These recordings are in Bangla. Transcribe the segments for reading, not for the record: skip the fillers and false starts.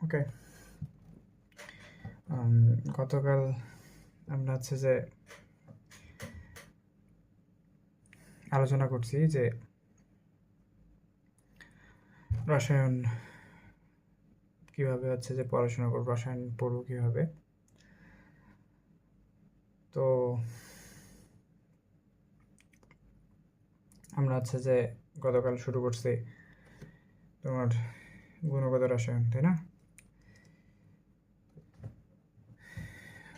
ওকে। গতকাল আমরা হচ্ছে যে আলোচনা করছি যে রসায়ন কীভাবে হচ্ছে যে পড়াশোনা করবো, রসায়ন পড়বো কীভাবে। তো আমরা হচ্ছে যে গতকাল শুরু করছি তোমার গুণগত রসায়ন, তাই না?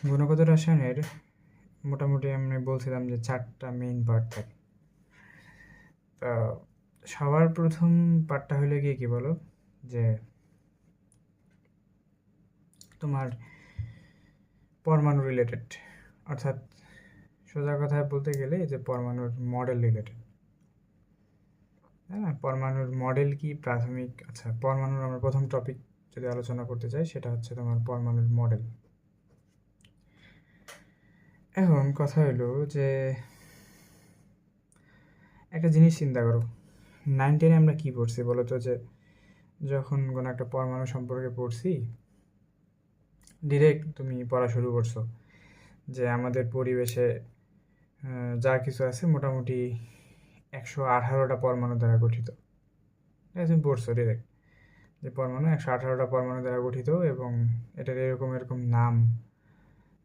গুণগত রসায়নের মোটামুটি আমি বলছিলাম যে 4টা মেইন পার্ট থাকে। তা সবার প্রথম পার্টটা হলো গিয়ে কী বলো, যে তোমার পরমাণু রিলেটেড, অর্থাৎ সোজা কথায় বলতে গেলে যে পরমাণুর মডেল রিলেটেড, তাই না? পরমাণুর মডেল কি প্রাথমিক, আচ্ছা পরমাণুর আমরা প্রথম টপিক যদি আলোচনা করতে চাই সেটা হচ্ছে তোমার পরমাণুর মডেল। এখন কথা হলো যে একটা জিনিস চিন্তা করো, 9-10 আমরা কী পড়ছি বলো তো, যে যখন কোনো একটা পরমাণু সম্পর্কে পড়ছি ডিরেক্ট তুমি পড়া শুরু করছো যে আমাদের পরিবেশে যা কিছু আছে মোটামুটি 118টা পরমাণু দ্বারা গঠিত। তুমি পড়ছো ডিরেক্ট যে পরমাণু 118টা পরমাণু দ্বারা গঠিত এবং এটার এরকম এরকম নাম,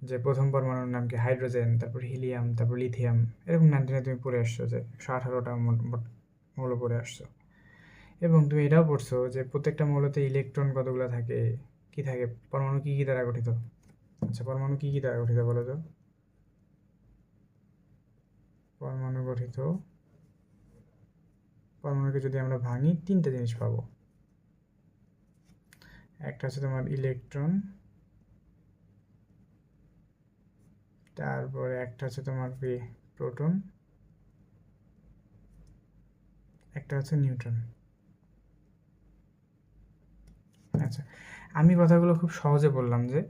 যে প্রথম পরমাণুর নাম কি হাইড্রোজেন, তারপর হিলিয়াম, তারপর লিথিয়াম, এরকম নাম টেনে তুমি পড়ে আসছো যে 118টা মৌল পড়ে আসছো। এবং তুমি এটাও পড়ছো যে প্রত্যেকটা মৌলতে ইলেকট্রন কতগুলো থাকে, কি থাকে, পরমাণু কী কী দ্বারা গঠিত। আচ্ছা পরমাণু কী কী দ্বারা গঠিত বলো তো? পরমাণু গঠিত, পরমাণুকে যদি আমরা ভাঙি 3টে জিনিস পাবো। একটা হচ্ছে তোমার ইলেকট্রন, তারপরে একটা হচ্ছে তোমার কি প্রোটন, একটা হচ্ছে নিউট্রন। আচ্ছা আমি কথাগুলো খুব সহজে বললাম যে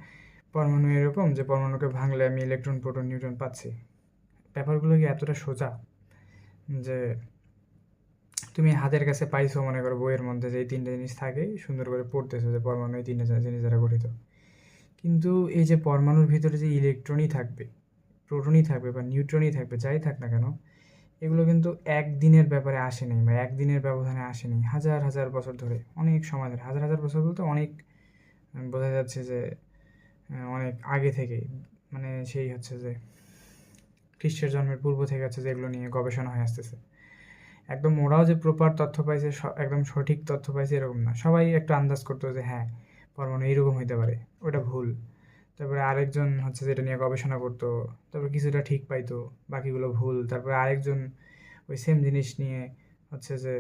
পরমাণু এরকম যে পরমাণুকে ভাঙলে আমি ইলেকট্রন, প্রোটন, নিউট্রন পাচ্ছি। ব্যাপারগুলো কি এতটা সোজা যে তুমি হাতের কাছে পাইছো, মনে করো বইয়ের মধ্যে যে এই 3টে জিনিস থাকে, সুন্দর করে পড়তেছো যে পরমাণু এই 3টে জিনিস দ্বারা গঠিত। কিন্তু এই যে পরমাণুর ভিতরে যে ইলেকট্রনই থাকবে, প্রোটনই থাকবে বা নিউট্রনই থাকবে, যাই থাক না কেন, এগুলো কিন্তু একদিনের ব্যাপারে আসেনি বা একদিনের ব্যবধানে আসেনি, হাজার হাজার বছর ধরে, অনেক সময় ধরে, হাজার হাজার বছর বলতে অনেক, বোঝা যাচ্ছে যে অনেক আগে থেকে, মানে সেই হচ্ছে যে খ্রিস্টের জন্মের পূর্ব থেকে হচ্ছে যে এগুলো নিয়ে গবেষণা হয়ে আসতেছে। একদম ওরাও যে প্রপার তথ্য পাইছে, একদম সঠিক তথ্য পাইছে এরকম না, সবাই একটা আন্দাজ করতো যে হ্যাঁ পরমাণু এইরকম হইতে পারে, ওটা ভুল। তারপরে আরেকজন হচ্ছে যেটা নিয়ে গবেষণা করতো, তারপরে কিছুটা ঠিক পাইতো, বাকিগুলো ভুল। তারপরে আরেকজন ওই সেম জিনিস নিয়ে হচ্ছে যে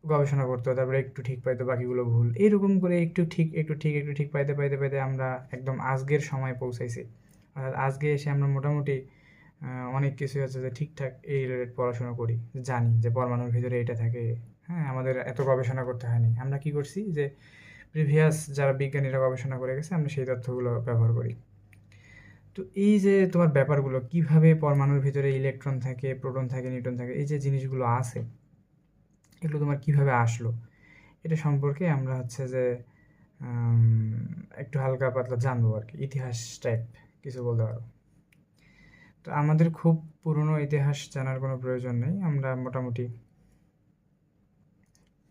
গবেষণা করতো, তারপরে একটু ঠিক পাইতো, বাকিগুলো ভুল। এইরকম করে একটু ঠিক একটু ঠিক একটু ঠিক পাইতে পাইতে পাইতে আমরা একদম আজকের সময় পৌঁছাইছি। অর্থাৎ আজকে এসে আমরা মোটামুটি অনেক কিছু হচ্ছে যে ঠিকঠাক এই রিলেটেড পড়াশোনা করি, জানি যে পরমাণুর ভিতরে এটা থাকে। হ্যাঁ, আমাদের এত গবেষণা করতে হয়নি। আমরা কি করছি যে প্রিভিয়াস যারা বিজ্ঞানীরা গবেষণা করে গেছে আমরা সেই তথ্যগুলো ব্যবহার করি। তো এই যে তোমার ব্যাপারগুলো, কিভাবে পরমাণুর ভিতরে ইলেকট্রন থাকে, প্রোটন থাকে, নিউট্রন থাকে, এই যে জিনিসগুলো আছে, এগুলো তোমার কিভাবে আসলো, এটা সম্পর্কে আমরা হচ্ছে যে একটু হালকা পাতলা জানবো আর কি, ইতিহাস টাইপ কিছু বলতে পারো। তো আমাদের খুব পুরনো ইতিহাস জানার কোনো প্রয়োজন নেই, আমরা মোটামুটি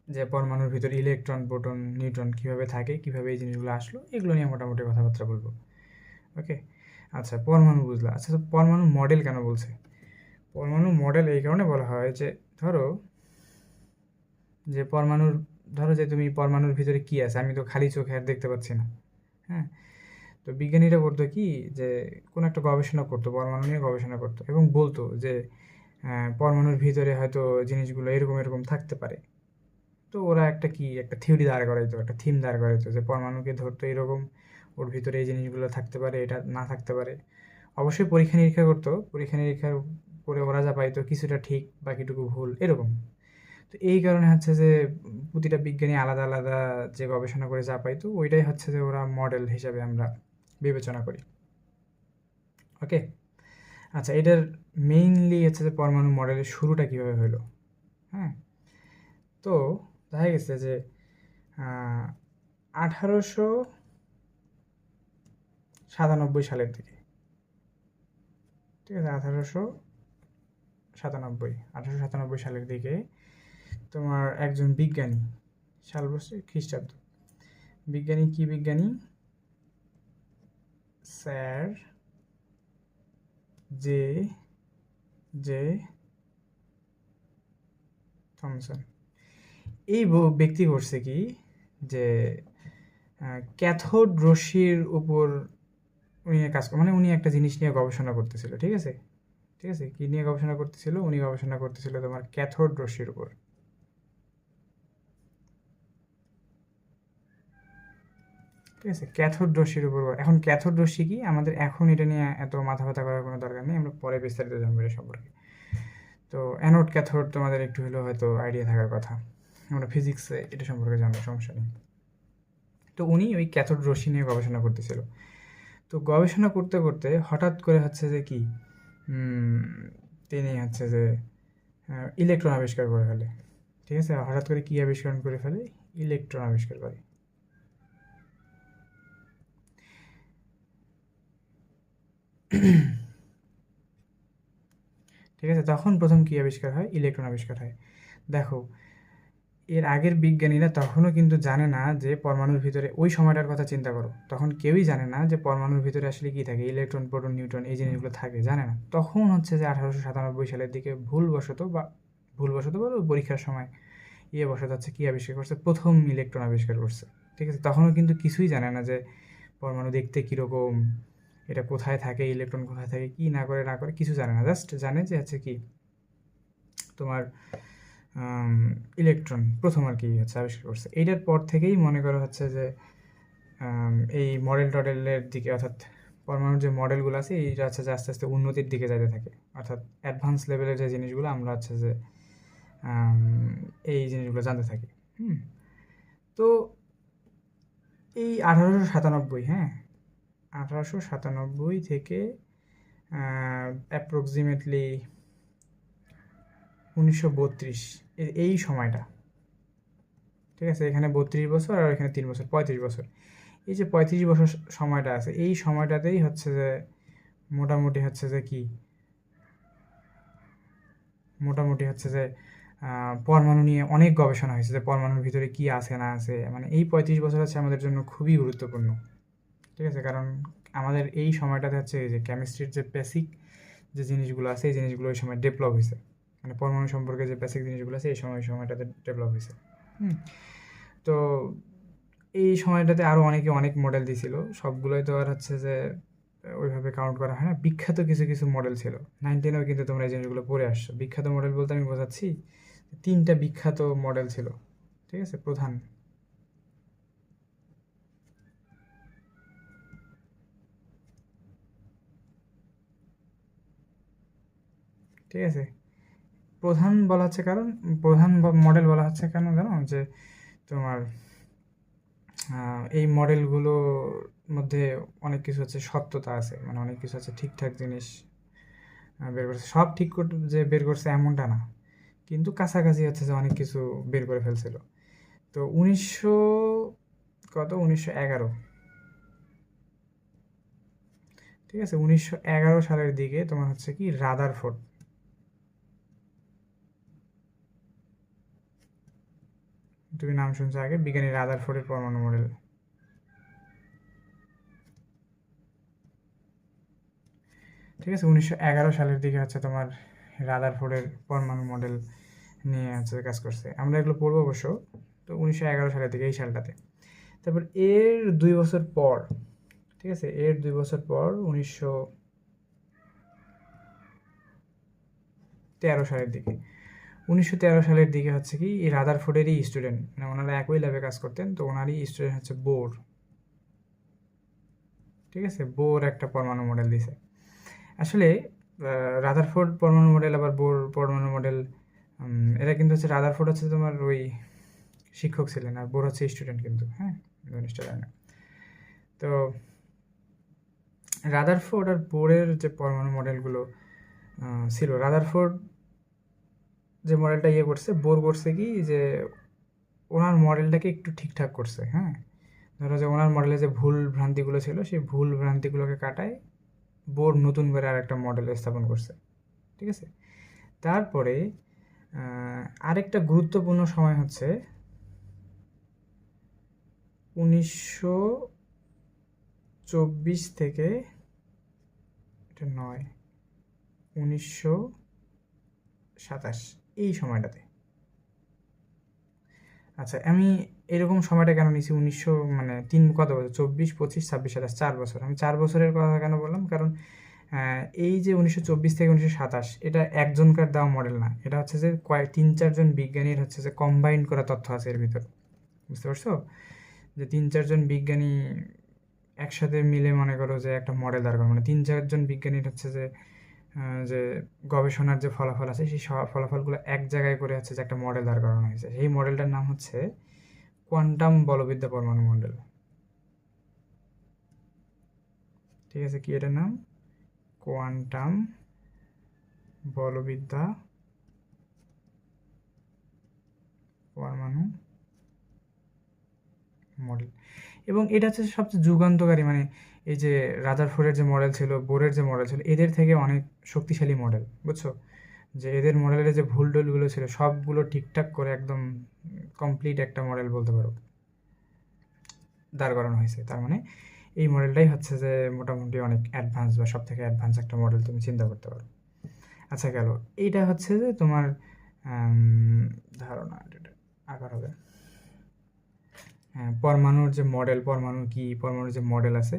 যে পরমাণুর ভিতরে ইলেকট্রন, প্রোটন, নিউট্রন কীভাবে থাকে, কীভাবে এই জিনিসগুলো আসলো, এগুলো নিয়ে মোটামুটি কথাবার্তা বলবো। ওকে, আচ্ছা পরমাণু বুঝলা। আচ্ছা তো পরমাণু মডেল কেন বলছে? পরমাণু মডেল এই কারণে বলা হয় যে ধরো যে পরমাণুর, ধরো যে তুমি পরমাণুর ভিতরে কী আছে আমি তো খালি চোখে আর দেখতে পাচ্ছি না। হ্যাঁ, তো বিজ্ঞানীরা করতো কি, যে কোনো একটা গবেষণা করতো, পরমাণু নিয়ে গবেষণা করতো এবং বলতো যে পরমাণুর ভিতরে হয়তো জিনিসগুলো এরকম এরকম থাকতে পারে। তো ওরা একটা থিওরি দাঁড় করাইতো, একটা থিম দাঁড় করাইতো যে পরমাণুকে ধরতো এরকম, ওর ভিতরে এই জিনিসগুলো থাকতে পারে, এটা না থাকতে পারে। অবশ্যই পরীক্ষা নিরীক্ষা করতো, পরীক্ষা নিরীক্ষা করে ওরা যা পাইতো কিছুটা ঠিক, বাকিটুকু ভুল, এরকম। তো এই কারণে হচ্ছে যে প্রতিটা বিজ্ঞানী আলাদা আলাদা যে গবেষণা করে যা পাইতো ওইটাই হচ্ছে যে ওরা মডেল হিসাবে আমরা বিবেচনা করি। ওকে, আচ্ছা এটার মেইনলি হচ্ছে যে পরমাণু মডেলের শুরুটা কীভাবে হলো। হ্যাঁ, তো দেখা গেছে যে 1897 সালের দিকে, ঠিক আছে, 1897 সালের দিকে তোমার একজন বিজ্ঞানী, সাল বলছে খ্রিস্টাব্দ, বিজ্ঞানী কি বিজ্ঞানী, স্যার জে জে থমসন, এই ব্যক্তি করছে কি যে ক্যাথোড রশ্মির উপর উনি কাজ মানে উনি একটা জিনিস নিয়ে গবেষণা করতেছিল, ঠিক আছে, ঠিক আছে, কি নিয়ে গবেষণা করতেছিল, উনি গবেষণা করতেছিল তোমার ক্যাথোড রশ্মির উপর, ঠিক আছে, ক্যাথোড রশ্মির উপর। এখন ক্যাথোড রশ্মি কি, আমাদের এখন এটা নিয়ে এত মাথা ব্যথা করার কোনো দরকার নেই, আমরা পরে বিস্তারিত জানবো এটা সম্পর্কে। তো অ্যানোড ক্যাথোড তোমাদের একটু হলেও হয়তো আইডিয়া থাকার কথা, আমরা ফিজিক্সে এটা সম্পর্কে জানবো, সমস্যা নেই। তো উনি ওই ক্যাথোড রশ্মি নিয়ে গবেষণা করতেছিল। তো গবেষণা করতে করতে হঠাৎ করে হচ্ছে যে কি তিনি হচ্ছে যে ইলেকট্রন আবিষ্কার করে ফেলে, ঠিক আছে, হঠাৎ করে কি আবিষ্কার করে ফেলে, ইলেকট্রন আবিষ্কার করে। ঠিক আছে, তখন প্রথম কি আবিষ্কার হয়, ইলেকট্রন আবিষ্কার হয়। দেখো এর আগের বিজ্ঞানীরা তখনও কিন্তু জানে না যে পরমাণুর ভিতরে, ওই সময়টার কথা চিন্তা করো, তখন কেউই জানে না যে পরমাণুর ভিতরে আসলে কি থাকে, ইলেকট্রন প্রোটন নিউট্রন এই জিনিসগুলো থাকে, জানে না। তখন হচ্ছে যে 1897 সালের দিকে ভুলবশত বলো পরীক্ষার সময় বসত হচ্ছে কি আবিষ্কার করছে, প্রথম ইলেকট্রন আবিষ্কার করছে, ঠিক আছে। তখনও কিন্তু কিছুই জানে না যে পরমাণু দেখতে কীরকম, এটা কোথায় থাকে, ইলেকট্রন কোথায় থাকে, কি না করে কিছু জানে না, জাস্ট জানে যে হচ্ছে কি তোমার ইলেকট্রন প্রথম আর কি হচ্ছে আবিষ্কার করছে। এইটার পর থেকেই মনে করা হচ্ছে যে এই টডেলের দিকে, অর্থাৎ পরমাণুর যে মডেলগুলো আছে এইটা হচ্ছে যে আস্তে আস্তে উন্নতির দিকে যাইতে থাকে, অর্থাৎ অ্যাডভান্স লেভেলের যে জিনিসগুলো আমরা হচ্ছে যে এই জিনিসগুলো জানতে থাকি। তো এই 1897, হ্যাঁ, 1897 থেকে অ্যাপ্রক্সিমেটলি 1932 এই সময়টা, ঠিক আছে, এখানে 32 বছর আর এখানে 3 বছর, 35 বছর। এই যে 35 বছর সময়টা আছে, এই সময়টাতেই হচ্ছে যে মোটামুটি হচ্ছে যে কি, মোটামুটি হচ্ছে যে পরমাণু নিয়ে অনেক গবেষণা হয়েছে, যে পরমাণুর ভিতরে কি আছে না আছে, মানে এই 35 বছর হচ্ছে আমাদের জন্য খুবই গুরুত্বপূর্ণ, ঠিক আছে, কারণ আমাদের এই সময়টাতে হচ্ছে যে কেমিস্ট্রির যে বেসিক যে জিনিসগুলো আছে এই জিনিসগুলো ওই সময় ডেভেলপ হয়েছে, মানে পরমাণু সম্পর্কে যে বেসিক জিনিসগুলো আছে এই সময়টাতে ডেভেলপ হয়েছে। তো এই সময়টাতে আরও অনেকে অনেক মডেল দিয়েছিল, সবগুলোই তো আর হচ্ছে যে ওইভাবে কাউন্ট করা হয় না, বিখ্যাত কিছু কিছু মডেল ছিল। 9-10-এও কিন্তু তোমরা এই জিনিসগুলো পড়ে আসছো। বিখ্যাত মডেল বলতে আমি বোঝাচ্ছি 3টা বিখ্যাত মডেল ছিল, ঠিক আছে, প্রধান, ঠিক আছে, প্রধান বলা হচ্ছে কারণ, প্রধান মডেল বলা হচ্ছে কেন জানো, যে তোমার এই মডেলগুলোর মধ্যে অনেক কিছু হচ্ছে সত্যতা আছে, মানে অনেক কিছু আছে ঠিকঠাক জিনিস বের করছে, সব ঠিক যে বের করছে এমনটা না, কিন্তু কাছাকাছি হচ্ছে যে অনেক কিছু বের করে ফেলছিল। তো 1911, ঠিক আছে, 1911 সালের দিকে তোমার হচ্ছে কি রাদারফোর্ড, তুমি নাম শুনছো আগে, বিজ্ঞানী রাদারফোর্ডের পরমাণু মডেল, ঠিক আছে, 1911 সালের দিকে হচ্ছে তোমার রাদারফোর্ডের পরমাণু মডেল নিয়ে হচ্ছে কাজ করছে, আমরা এগুলো পড়বো অবশ্য। তো 1911 সালের দিকে, এই সালটাতে। তারপর এর 2 বছর পর, ঠিক আছে, এর 2 বছর পর 1913 সালের দিকে, 1913 সালের দিকে হচ্ছে কি এই রাদারফোর্ডেরই স্টুডেন্ট, মানে ওনারা একই ল্যাবে কাজ করতেন, তো ওনারই স্টুডেন্ট হচ্ছে বোর, ঠিক আছে, বোর একটা পরমাণু মডেল দিছে। আসলে রাদারফোর্ড পরমাণু মডেল আবার বোর পরমাণু মডেল, এরা কিন্তু হচ্ছে, রাদারফোর্ড হচ্ছে তোমার ওই শিক্ষক ছিলেন, আর বোর হচ্ছে স্টুডেন্ট কিন্তু, হ্যাঁ, জিনিসটা জানে না। তো রাদারফোর্ড আর বোরের যে পরমাণু মডেলগুলো ছিল, রাদারফোর্ড যে মডেলটা করছে, বোর করছে কি যে ওনার মডেলটাকে একটু ঠিকঠাক করছে। হ্যাঁ, ধরো যে ওনার মডেলে যে ভুল ভ্রান্তিগুলো ছিল সেই ভুল ভ্রান্তিগুলোকে কাটায় বোর নতুন করে আরেকটা মডেল স্থাপন করছে। ঠিক আছে, তারপরে আরেকটা গুরুত্বপূর্ণ সময় হচ্ছে 1924 থেকে, এটা 1927 এই সময়টাতে। আচ্ছা, আমি এরকম সময়টা কেন নিয়েছি 1900 মানে কত বছর, 24, 25, 26, 27, 4 বছর। আমি 4 বছরের কথা কেন বললাম, কারণ এই যে 1924 থেকে 1927 এটা একজনকার দেওয়া মডেল না, এটা হচ্ছে যে 3-4 জন বিজ্ঞানীর হচ্ছে যে কম্বাইন্ড করা তথ্য আছে এর ভিতর। বুঝতে পারছো, যে 3-4 জন বিজ্ঞানী একসাথে মিলে মনে করো যে একটা মডেল দাঁড় করে, মানে 3-4 জন বিজ্ঞানীর হচ্ছে যে যে গবেষণার যে ফলাফল আছে সেই ফলাফলগুলো এক জায়গায় করে হচ্ছে যে একটা মডেল দাঁড় করানো হয়েছে। সেই মডেলটার নাম হচ্ছে কোয়ান্টাম বলবিদ্যা পরমাণু মডেল। ঠিক আছে, কি এটার নাম? কোয়ান্টাম বলবিদ্যা পরমাণু মডেল। এবং এটা হচ্ছে সবচেয়ে যুগান্তকারী, মানে এই যে রাদারফোর্ডের যে মডেল ছিল, বোরের যে মডেল ছিল, এদের থেকে অনেক শক্তিশালী মডেল। বুঝছো, যে এদের মডেলের যে ভুল টুলগুলো ছিল সবগুলো ঠিকঠাক করে একদম কমপ্লিট একটা মডেল বলতে পারো দাঁড় করানো হয়েছে। তার মানে এই মডেলটাই হচ্ছে যে মোটামুটি অনেক অ্যাডভান্স বা সব থেকে অ্যাডভান্স একটা মডেল তুমি চিন্তা করতে পারো। আচ্ছা, গেল। এইটা হচ্ছে যে তোমার ধারণা আকার হবে। হ্যাঁ, পরমাণুর যে মডেল, পরমাণু কি, পরমাণুর যে মডেল আছে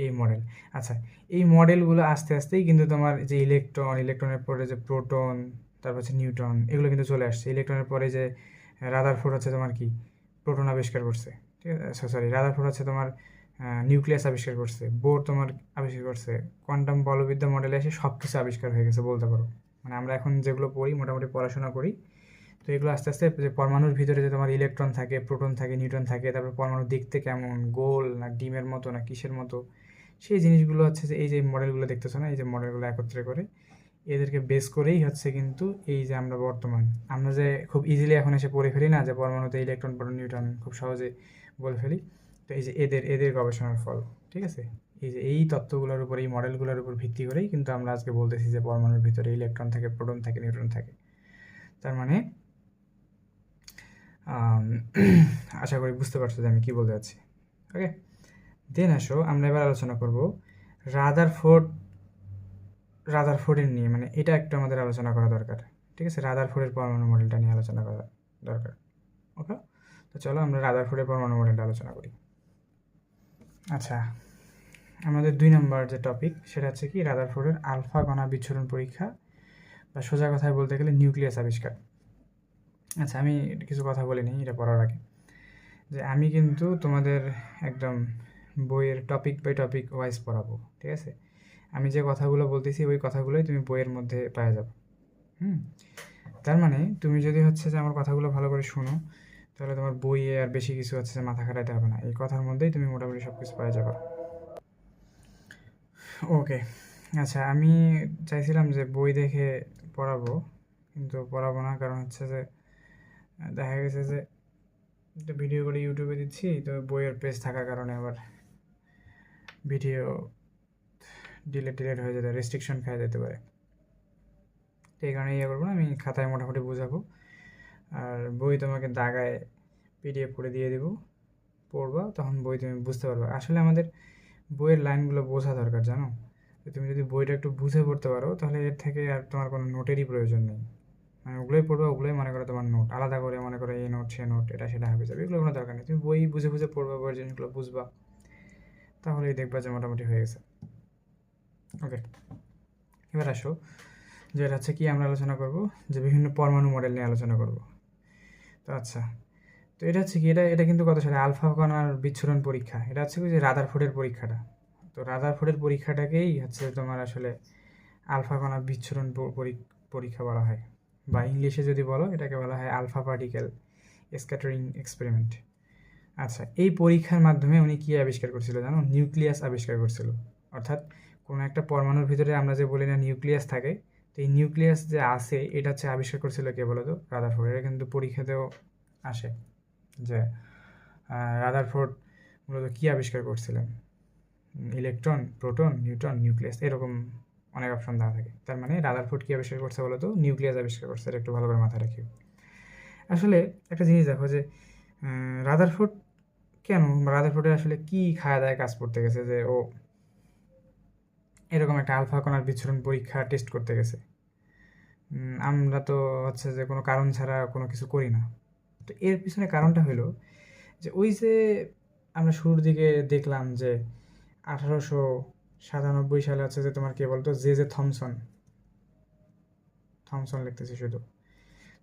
এই মডেল। আচ্ছা, এই মডেলগুলো আস্তে আস্তেই কিন্তু তোমার যে ইলেকট্রনের পরে যে প্রোটন, তারপর হচ্ছে নিউট্রন, এগুলো কিন্তু চলে আসছে। ইলেকট্রনের পরে যে রাদারফোর্ড হচ্ছে তোমার কি প্রোটন আবিষ্কার করছে। ঠিক আছে, সরি, রাদারফোর্ড হচ্ছে তোমার নিউক্লিয়াস আবিষ্কার করছে, বোর তোমার আবিষ্কার করছে। কোয়ান্টাম বলবিদ্যা মডেলে এসে সব কিছু আবিষ্কার হয়ে গেছে বলতে পারো। মানে আমরা এখন যেগুলো পড়ি, মোটামুটি পড়াশোনা করি, তো এগুলো আস্তে আস্তে যে পরমাণুর ভিতরে যে তোমার ইলেকট্রন থাকে, প্রোটন থাকে, নিউট্রন থাকে, তারপর পরমাণু দেখতে কেমন, গোল না ডিমের মতো না কিসের মতো, সেই জিনিসগুলো হচ্ছে যে এই যে মডেলগুলো দেখতেছো না, এই যে মডেলগুলো একত্রে করে এদেরকে বেস করেই হচ্ছে কিন্তু এই যে আমরা যে খুব ইজিলি এখন এসে পড়ে ফেলি না, যে পরমাণুতে ইলেকট্রন, প্রোটন, নিউট্রন খুব সহজে বলে ফেলি, তো এই যে এদের গবেষণার ফল। ঠিক আছে, এই যে এই তত্ত্বগুলোর উপর, এই মডেলগুলোর উপর ভিত্তি করেই কিন্তু আমরা আজকে বলতেছি যে পরমাণুর ভিতরে ইলেকট্রন থাকে, প্রোটন থাকে, নিউট্রন থাকে। তার মানে আশা করি বুঝতে পারছো যে আমি কি বলতে চাচ্ছি। ওকে, দেন আসো আমরা এবার আলোচনা করব রাদারফোর্ডের নিয়ে, মানে এটা একটু আমাদের আলোচনা করা দরকার। ঠিক আছে, রাদারফোর্ডের পরমাণু মডেলটা নিয়ে আলোচনা করা দরকার। ওকে, তো চলো আমরা রাদারফোর্ডের পরমাণু মডেলটা আলোচনা করি। আচ্ছা, আমাদের 2 নম্বর যে টপিক সেটা হচ্ছে কি রাদারফোর্ডের আলফা কণা বিচ্ছুরণ পরীক্ষা, বা সোজা কথায় বলতে গেলে নিউক্লিয়াস আবিষ্কার। আচ্ছা, আমি কিছু কথা বলে নিই এটা পড়ার আগে, যে আমি কিন্তু তোমাদের একদম বইয়ের টপিক বাই টপিক ওয়াইজ পড়াবো। ঠিক আছে, আমি যে কথাগুলো বলতেছি ওই কথাগুলোই তুমি বইয়ের মধ্যে পাওয়া যাবে। তার মানে তুমি যদি হচ্ছে যে আমার কথাগুলো ভালো করে শুনো, তাহলে তোমার বইয়ে আর বেশি কিছু হচ্ছে যে মাথা খাটাইতে হবে না, এই কথার মধ্যেই তুমি মোটামুটি সব কিছু পাওয়া যাবে। ওকে, আচ্ছা, আমি চাইছিলাম যে বই দেখে পড়াবো, কিন্তু পড়াবো না, কারণ হচ্ছে যে দেখা গেছে যে একটা ভিডিও করে ইউটিউবে দিচ্ছি, তো বইয়ের পেজ থাকার কারণে আবার ভিডিও ডিলেট হয়ে যেতে, রেস্ট্রিকশন খাওয়া যেতে পারে। তো এই কারণে ইয়ে করবো না, আমি খাতায় মোটামুটি বোঝাবো, আর বই তোমাকে দাগায় পিডিএফ করে দিয়ে দেবো, পড়বা, তখন বই তুমি বুঝতে পারবে। আসলে আমাদের বইয়ের লাইনগুলো বোঝা দরকার, জানো, তুমি যদি বইটা একটু বুঝে পড়তে পারো তাহলে এর থেকে আর তোমার কোনো নোটেরই প্রয়োজন নেই। মানে ওগুলোই পড়বে, ওগুলোই মনে করো তোমার নোট, আলাদা করে মনে করো এই নোট সে নোট এটা সেটা হবে যাবে, এগুলো কোনো দরকার নেই। তুমি বই বুঝে বুঝে পড়বা, বইয়ের জিনিসগুলো বুঝবা, তাহলেই দেখবা যে মোটামুটি হয়ে গেছে। ওকে, এবার আসো, যেটা হচ্ছে কি আমরা আলোচনা করব যে বিভিন্ন পরমাণু মডেল নিয়ে আলোচনা করব। তো আচ্ছা, তো এটা হচ্ছে কি, এটা কিন্তু কত সালে আলফা কণার বিচ্ছুরণ পরীক্ষা, এটা হচ্ছে কি যে রাদারফোর্ডের পরীক্ষাটা। তো রাদারফোর্ডের পরীক্ষাটাকেই হচ্ছে তোমার আসলে আলফা কণা বিচ্ছুরণ পরীক্ষা বলা হয়, বা ইংলিশে যদি বলো এটাকে বলা হয় আলফা পার্টিকেল স্ক্যাটারিং এক্সপেরিমেন্ট। আচ্ছা, এই পরীক্ষার মাধ্যমে উনি কী আবিষ্কার করছিল জানো? নিউক্লিয়াস আবিষ্কার করছিল। অর্থাৎ কোনো একটা পরমাণুর ভিতরে আমরা যে বলি না নিউক্লিয়াস থাকে, তো এই নিউক্লিয়াস যে আছে এটা হচ্ছে আবিষ্কার করছিল কে বলো তো? রাদারফোর্ড। এটা কিন্তু পরীক্ষাতেও আসে। যে রাদারফোর্ড মূলত কী আবিষ্কার করছিলেন, ইলেকট্রন, প্রোটন, নিউট্রন, নিউক্লিয়াস, এরকম অনেক অপশন দেওয়া থাকে। তার মানে রাদারফোর্ড কী আবিষ্কার করছে বলো তো? নিউক্লিয়াস আবিষ্কার করছে। এটা একটু ভালো করে মাথায় রাখি। আসলে একটা জিনিস দেখো যে রাদারফোর্ড কেন, রাদারফোর্ডের আসলে কী খায়া দায় কাজ করতে গেছে যে ও এরকম একটা আলফা কণার বিচ্ছুরণ পরীক্ষা টেস্ট করতে গেছে? আমরা তো হচ্ছে যে কোনো কারণ ছাড়া কোনো কিছু করি না। তো এর পিছনে কারণটা হলো যে ওই যে আমরা শুরুর দিকে দেখলাম যে 1897 সালে হচ্ছে যে তোমার কে বলতো, জে থমসন, থমসন লিখতেছে শুধু,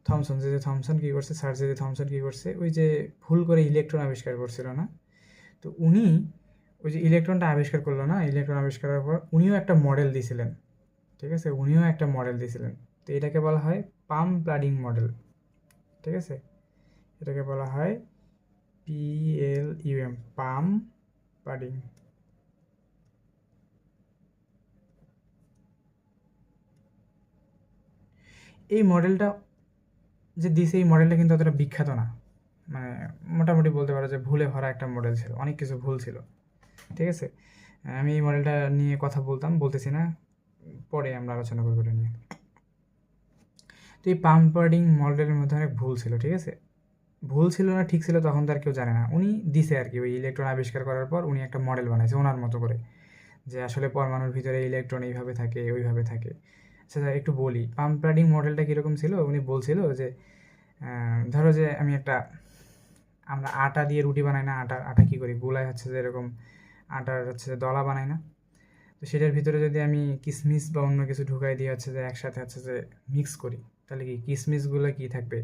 থমসন, জে থমসন কী করছে, স্যার জে থমসন কী করছে, ওই যে ভুল করে ইলেকট্রন আবিষ্কার করছিল না, তো উনি ওই যে ইলেকট্রনটা আবিষ্কার করলো না, ইলেকট্রন আবিষ্কার করার পর উনিও একটা মডেল দিয়েছিলেন, ঠিক আছে, উনিও একটা মডেল দিয়েছিলেন। তো এটাকে বলা হয় পাম প্লাডিং মডেল, ঠিক আছে, এটাকে বলা হয় PLUM, পাম প্লাডিং। এই মডেলটা যে দিছে, এই মডেলটা কিন্তু অতটা বিখ্যাত না, মানে মোটামুটি বলতে পারো যে ভুলে ভরা একটা মডেল ছিল, অনেক কিছু ভুল ছিল, ঠিক আছে। আমি এই মডেলটা নিয়ে কথা বলতেছি না, পরে আমরা আলোচনা করবো এটা নিয়ে। তো এই পাম্পার্ডিং মডেলের মধ্যে অনেক ভুল ছিল, ঠিক আছে, ভুল ছিল না ঠিক ছিল তখন তো আর কেউ জানে না, উনি দিছে আর কি, ওই ইলেকট্রন আবিষ্কার করার পর উনি একটা মডেল বানাইছে ওনার মতো করে, যে আসলে পরমাণুর ভিতরে ইলেকট্রন এইভাবে থাকে, ওইভাবে থাকে। আচ্ছা একটু বলি পাম্পার্ডিং মডেলটা কীরকম ছিল। উনি বলছিল যে ধরো যে আমরা আটা দিয়ে রুটি বানাই না, আটা কী করি, গুলায় হচ্ছে যে এরকম আটার হচ্ছে দলা বানাই না, তো সেটার ভিতরে যদি আমি কিশমিশ বা অন্য কিছু ঢুকাই দিয়ে হচ্ছে যে একসাথে হচ্ছে যে মিক্স করি, তাহলে কি কিশমিশগুলো কী থাকবে,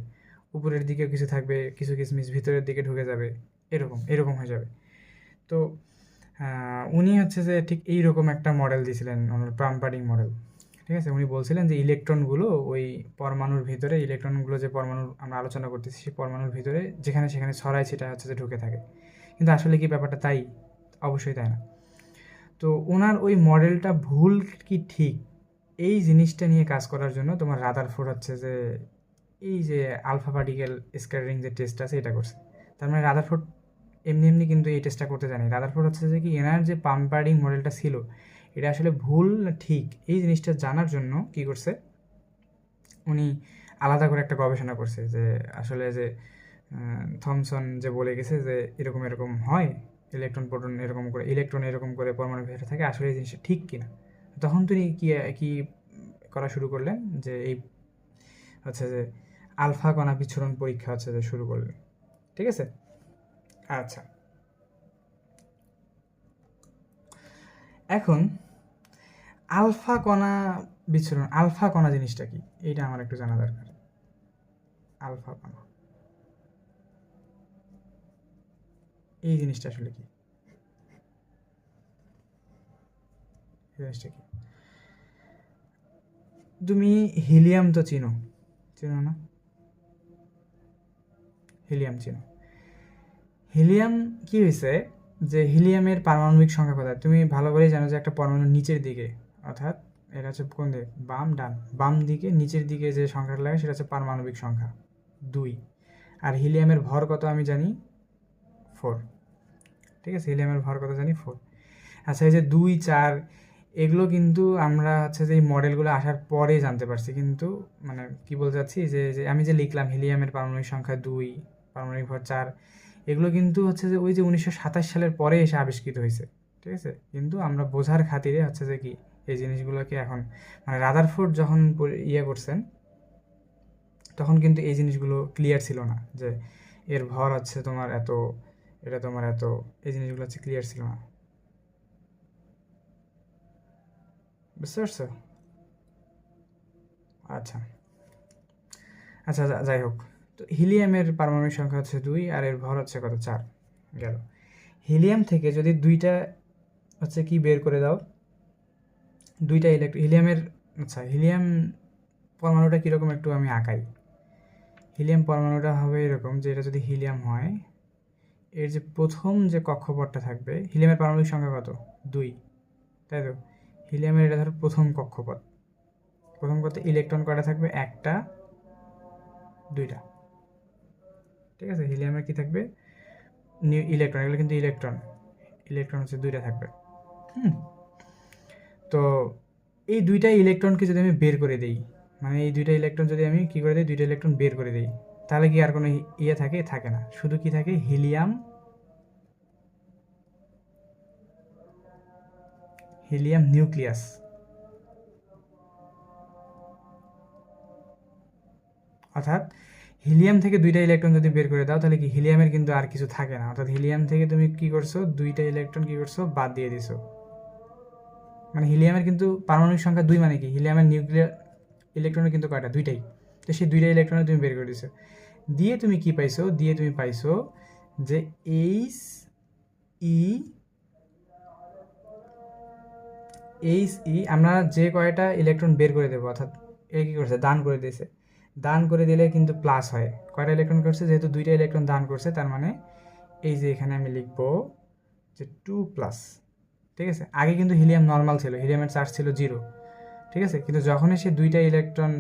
উপরের দিকেও কিছু থাকবে, কিছু কিশমিশ ভিতরের দিকে ঢুকে যাবে, এরকম এরকম হয়ে যাবে। তো উনি হচ্ছে যে ঠিক এইরকম একটা মডেল দিয়েছিলেন, ওনার পাম্পার্ডিং মডেল, ঠিক আছে। উনি বলছিলেন যে ইলেকট্রনগুলো ওই পরমাণুর ভিতরে, ইলেকট্রনগুলো যে পরমাণুর আমরা আলোচনা করতেছি সেই পরমাণুর ভিতরে যেখানে সেখানে ছড়ায় সেটা হচ্ছে যে ঢুকে থাকে, কিন্তু আসলে কি ব্যাপারটা তাই? অবশ্যই তাই না। তো ওনার ওই মডেলটা ভুল কি ঠিক, এই জিনিসটা নিয়ে কাজ করার জন্য তোমার রাদারফোর্ড হচ্ছে যে এই যে আলফা পার্টিকেল স্ক্যাটারিং যে টেস্ট আছে এটা করছে। তার মানে রাদারফোর্ড এমনি এমনি কিন্তু এই টেস্টটা করতে জানি। রাদারফোর্ড হচ্ছে যে কি এনার যে পাম্পার্ডিং মডেলটা ছিল এটা আসলে ভুল না ঠিক এই জিনিসটা জানার জন্য কি করছে, উনি আলাদা করে একটা গবেষণা করছে যে আসলে যে থমসন যে বলে গেছে যে এরকম এরকম হয়, ইলেকট্রন এরকম করে পরমাণুর ভেতরে থাকে, আসলে এই জিনিসটা ঠিক কিনা। তখন তিনি কি করা শুরু করলেন, যে এই হচ্ছে যে আলফা কণা বিচ্ছুরণ পরীক্ষা হচ্ছে যে শুরু করলেন, ঠিক আছে। আচ্ছা, এখন আলফা কণা বিচ্ছুরণ, আলফা কণা জিনিসটা কি এইটা আমার একটু জানা দরকার। আলফা কণা এই জিনিসটা আসলে কি, জিনিসটা কি? তুমি হিলিয়াম তো চিনো, চিনো না? হিলিয়াম চিনো। হিলিয়াম কি হয়েছে যে হিলিয়ামের পারমাণবিক সংখ্যা কত? তুমি ভালো করেই জানো যে একটা পরমাণুর নিচের দিকে, অর্থাৎ এটা হচ্ছে কোন দিকে, বাম ডান, বাম দিকে নিচের দিকে যে সংখ্যাটা লাগে সেটা হচ্ছে পারমাণবিক সংখ্যা 2, আর হিলিয়ামের ভর কত আমি জানি 4, ঠিক আছে, হিলিয়ামের ভর কত জানি 4। আচ্ছা এই যে 2, 4 এগুলো কিন্তু আমরা হচ্ছে যে এই মডেলগুলো আসার পরে জানতে পারছি, কিন্তু মানে কি বলতে চাচ্ছি যে আমি যে লিখলাম হিলিয়ামের পারমাণবিক সংখ্যা 2, পারমাণবিক ভর 4, এগুলো কিন্তু হচ্ছে যে ওই যে 1927 সালের পরে এসে আবিষ্কৃত হয়েছে, ঠিক আছে। কিন্তু আমরা বোঝার খাতিরে হচ্ছে যে কি এই জিনিসগুলোকে এখন মানে রাদারফোর্ড যখন করছেন তখন কিন্তু এই জিনিসগুলো ক্লিয়ার ছিল না, যে এর ভর হচ্ছে তোমার এত, এটা তোমার এত, এই জিনিসগুলো হচ্ছে ক্লিয়ার ছিল না, বুঝতে পারছো? আচ্ছা আচ্ছা, যাই হোক, তো হিলিয়ামের পারমাণবিক সংখ্যা হচ্ছে 2 আর এর ভর হচ্ছে কত, 4 গেল। হিলিয়াম থেকে যদি দুইটা হচ্ছে কি বের করে দাও, দুইটা হিলিয়ামের, আচ্ছা হিলিয়াম পরমাণুটা কীরকম একটু আমি আঁকাই। হিলিয়াম পরমাণুটা হবে এরকম যে এটা যদি হিলিয়াম হয়, এর যে প্রথম যে কক্ষপথটা থাকবে, হিলিয়ামের পারমাণবিক সংখ্যা কত, 2, তাই তো। হিলিয়ামের এটা ধরো প্রথম কক্ষপথ, প্রথম কক্ষে ইলেকট্রন কয়টা থাকবে, 1টা 2টা, ঠিক আছে, হিলিয়ামের কি থাকবে, ইলেকট্রন, এগুলো কিন্তু ইলেকট্রন হচ্ছে 2টা থাকবে। তো এই 2টা ইলেকট্রনকে যদি আমি বের করে দিই, মানে এই 2টা ইলেকট্রন যদি আমি কি করে দিই, 2টা ইলেকট্রন বের করে দিই, তাহলে কি আর কোনো ইয়ে থাকে না, শুধু কি থাকে, হিলিয়াম নিউক্লিয়াস। অর্থাৎ হিলিয়াম থেকে 2টা ইলেকট্রন যদি বের করে দাও, তাহলে কি হিলিয়ামের কিন্তু আর কিছু থাকে না, অর্থাৎ হিলিয়াম থেকে তুমি কি করছো, 2টা ইলেকট্রন কি করছো, বাদ দিয়ে দিছো। মানে হিলিয়ামের কিন্তু পারমাণবিক সংখ্যা 2, মানে কি হিলিয়ামের নিউক্লিয়ার ইলেকট্রনের কিন্তু কয়টা, 2টাই। তো সেই 2টা ইলেকট্রন তুমি বের করে দিছো, দিয়ে তুমি কি পাইছো, যে এইচ ই আমরা যে কয়টা ইলেকট্রন বের করে দেবো, অর্থাৎ এ কী করছে, দান করে দিয়েছে, দান করে দিলে কিন্তু প্লাস হয়। কয়টা ইলেকট্রন করছে, যেহেতু 2টা ইলেকট্রন দান করছে, তার মানে এই যে এখানে আমি লিখবো যে 2+। ঠিক আছে, আগে কিন্তু হিলিয়াম নর্মাল ছিল, হিলিয়ামের চার্জ ছিল 0। ঠিক আছে, কিন্তু যখনই সে 2টা ইলেকট্রন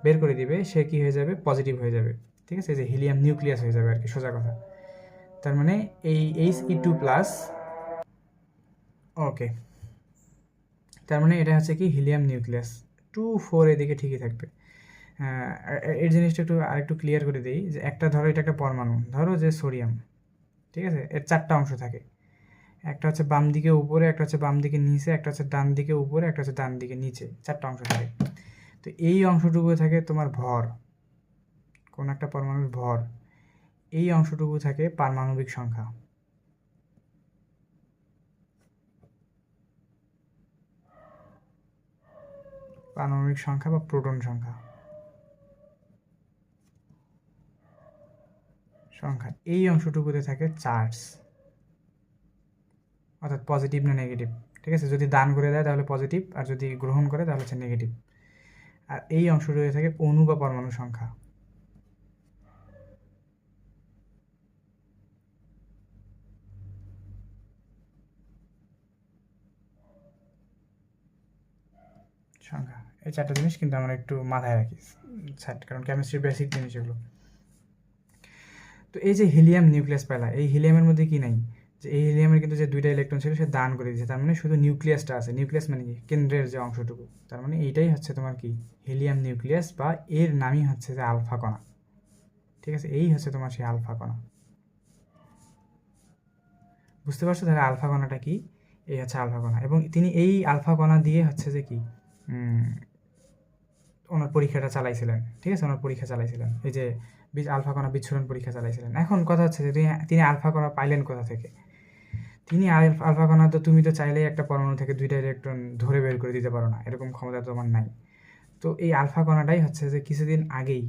বের করে দিবে, সে কি হয়ে যাবে, পজিটিভ হয়ে যাবে। ঠিক আছে, এই যে হিলিয়াম নিউক্লিয়াস হয়ে যাবে আর কি, সোজা কথা। তার মানে এই He2+, ওকে, তার মানে এটা হচ্ছে কি হিলিয়াম নিউক্লিয়াস। 2 4 এদিকে ঠিকই থাকবে। এর জিনিসটা আরেকটু ক্লিয়ার করে দিই, যে ধরো এটা একটা পরমাণু, ধরো যে সোডিয়াম। ঠিক আছে, এর 4টা অংশ থাকে, একটা হচ্ছে বাম দিকে উপরে, একটা হচ্ছে বাম দিকে নিচে, একটা হচ্ছে ডান দিকে উপরে, একটা হচ্ছে ডান দিকে নিচে, 4টা অংশ থাকে। তো এই অংশটুকু থাকে তোমার ভর, কোন একটা পরমাণুর ভর। এই অংশটুকু থাকে পারমাণবিক সংখ্যা। পারমাণবিক সংখ্যা বা প্রোটন সংখ্যা। এই অংশটুকুতে থাকে চার্জ, অর্থাৎ পজিটিভ না নেগেটিভ। ঠিক আছে, যদি দান করে দেয় তাহলে পজিটিভ, আর যদি গ্রহণ করে তাহলে হচ্ছে নেগেটিভ। আর এই অংশটুকুতে থাকে অণু বা পরমাণু সংখ্যা। এই 4টা জিনিস কিন্তু আমরা একটু মাথায় রাখি, কারণ কেমিস্ট্রির বেসিক জিনিস এগুলো। তো এই যে হিলিয়াম নিউক্লিয়াস পেলা, এই হিলিয়ামের মধ্যে কি নাই, যে এই হিলিয়ামের কিন্তু যে 2টা ইলেকট্রন ছিল সে দান করে দিয়েছে, তার মানে শুধু নিউক্লিয়াসটা আছে। নিউক্লিয়াস মানে কি, কেন্দ্রের যে অংশটুকু, তার মানে এইটাই হচ্ছে তোমার কি হিলিয়াম নিউক্লিয়াস, বা এর নামই হচ্ছে যে আলফা কণা। ঠিক আছে, এই হচ্ছে তোমার সেই আলফা কণা। বুঝতে পারছো তাহলে আলফা কণাটা কি, এই হচ্ছে আলফা কণা। এবং তিনি এই আলফা কণা দিয়ে হচ্ছে যে কি ওনার পরীক্ষাটা চালাইছিলেন। ঠিক আছে, ওনার পরীক্ষা চালাইছিলেন, এই যে আলফা কণা বিচ্ছুরণ পরীক্ষা চালাইছিলেন। এখন কথা হচ্ছে যে তিনি আলফা কণা পাইলেন কোথা থেকে। তিনি আলফা কণা তো তুমি তো চাইলেই একটা পরমাণু থেকে 2টা ইলেকট্রন ধরে বের করে দিতে পারো না, এরকম ক্ষমতা তোমার নাই। তো এই আলফা কণাটাই হচ্ছে যে কিছুদিন আগেই,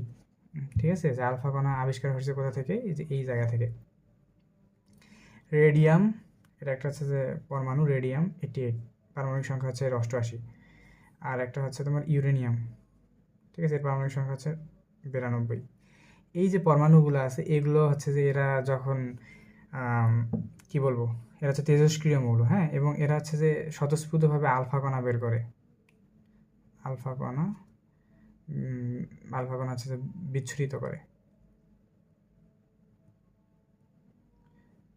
ঠিক আছে, যে আলফা কণা আবিষ্কার হয়েছে কোথা থেকে, এই যে এই জায়গা থেকে। রেডিয়াম, এটা একটা হচ্ছে যে পরমাণু রেডিয়াম 88, পারমাণবিক সংখ্যা হচ্ছে 88। আর একটা হচ্ছে তোমার ইউরেনিয়াম। ঠিক আছে, এর পারমাণবিক সংখ্যা হচ্ছে 92। এই যে পরমাণুগুলো আছে, এগুলো হচ্ছে যে এরা যখন কি বলবো, এরা হচ্ছে তেজস্ক্রিয় মৌল। হ্যাঁ, এবং এরা হচ্ছে যে স্বতঃস্ফূর্তভাবে আলফা কণা বের করে। আলফা কণা হচ্ছে যে বিচ্ছুরিত করে।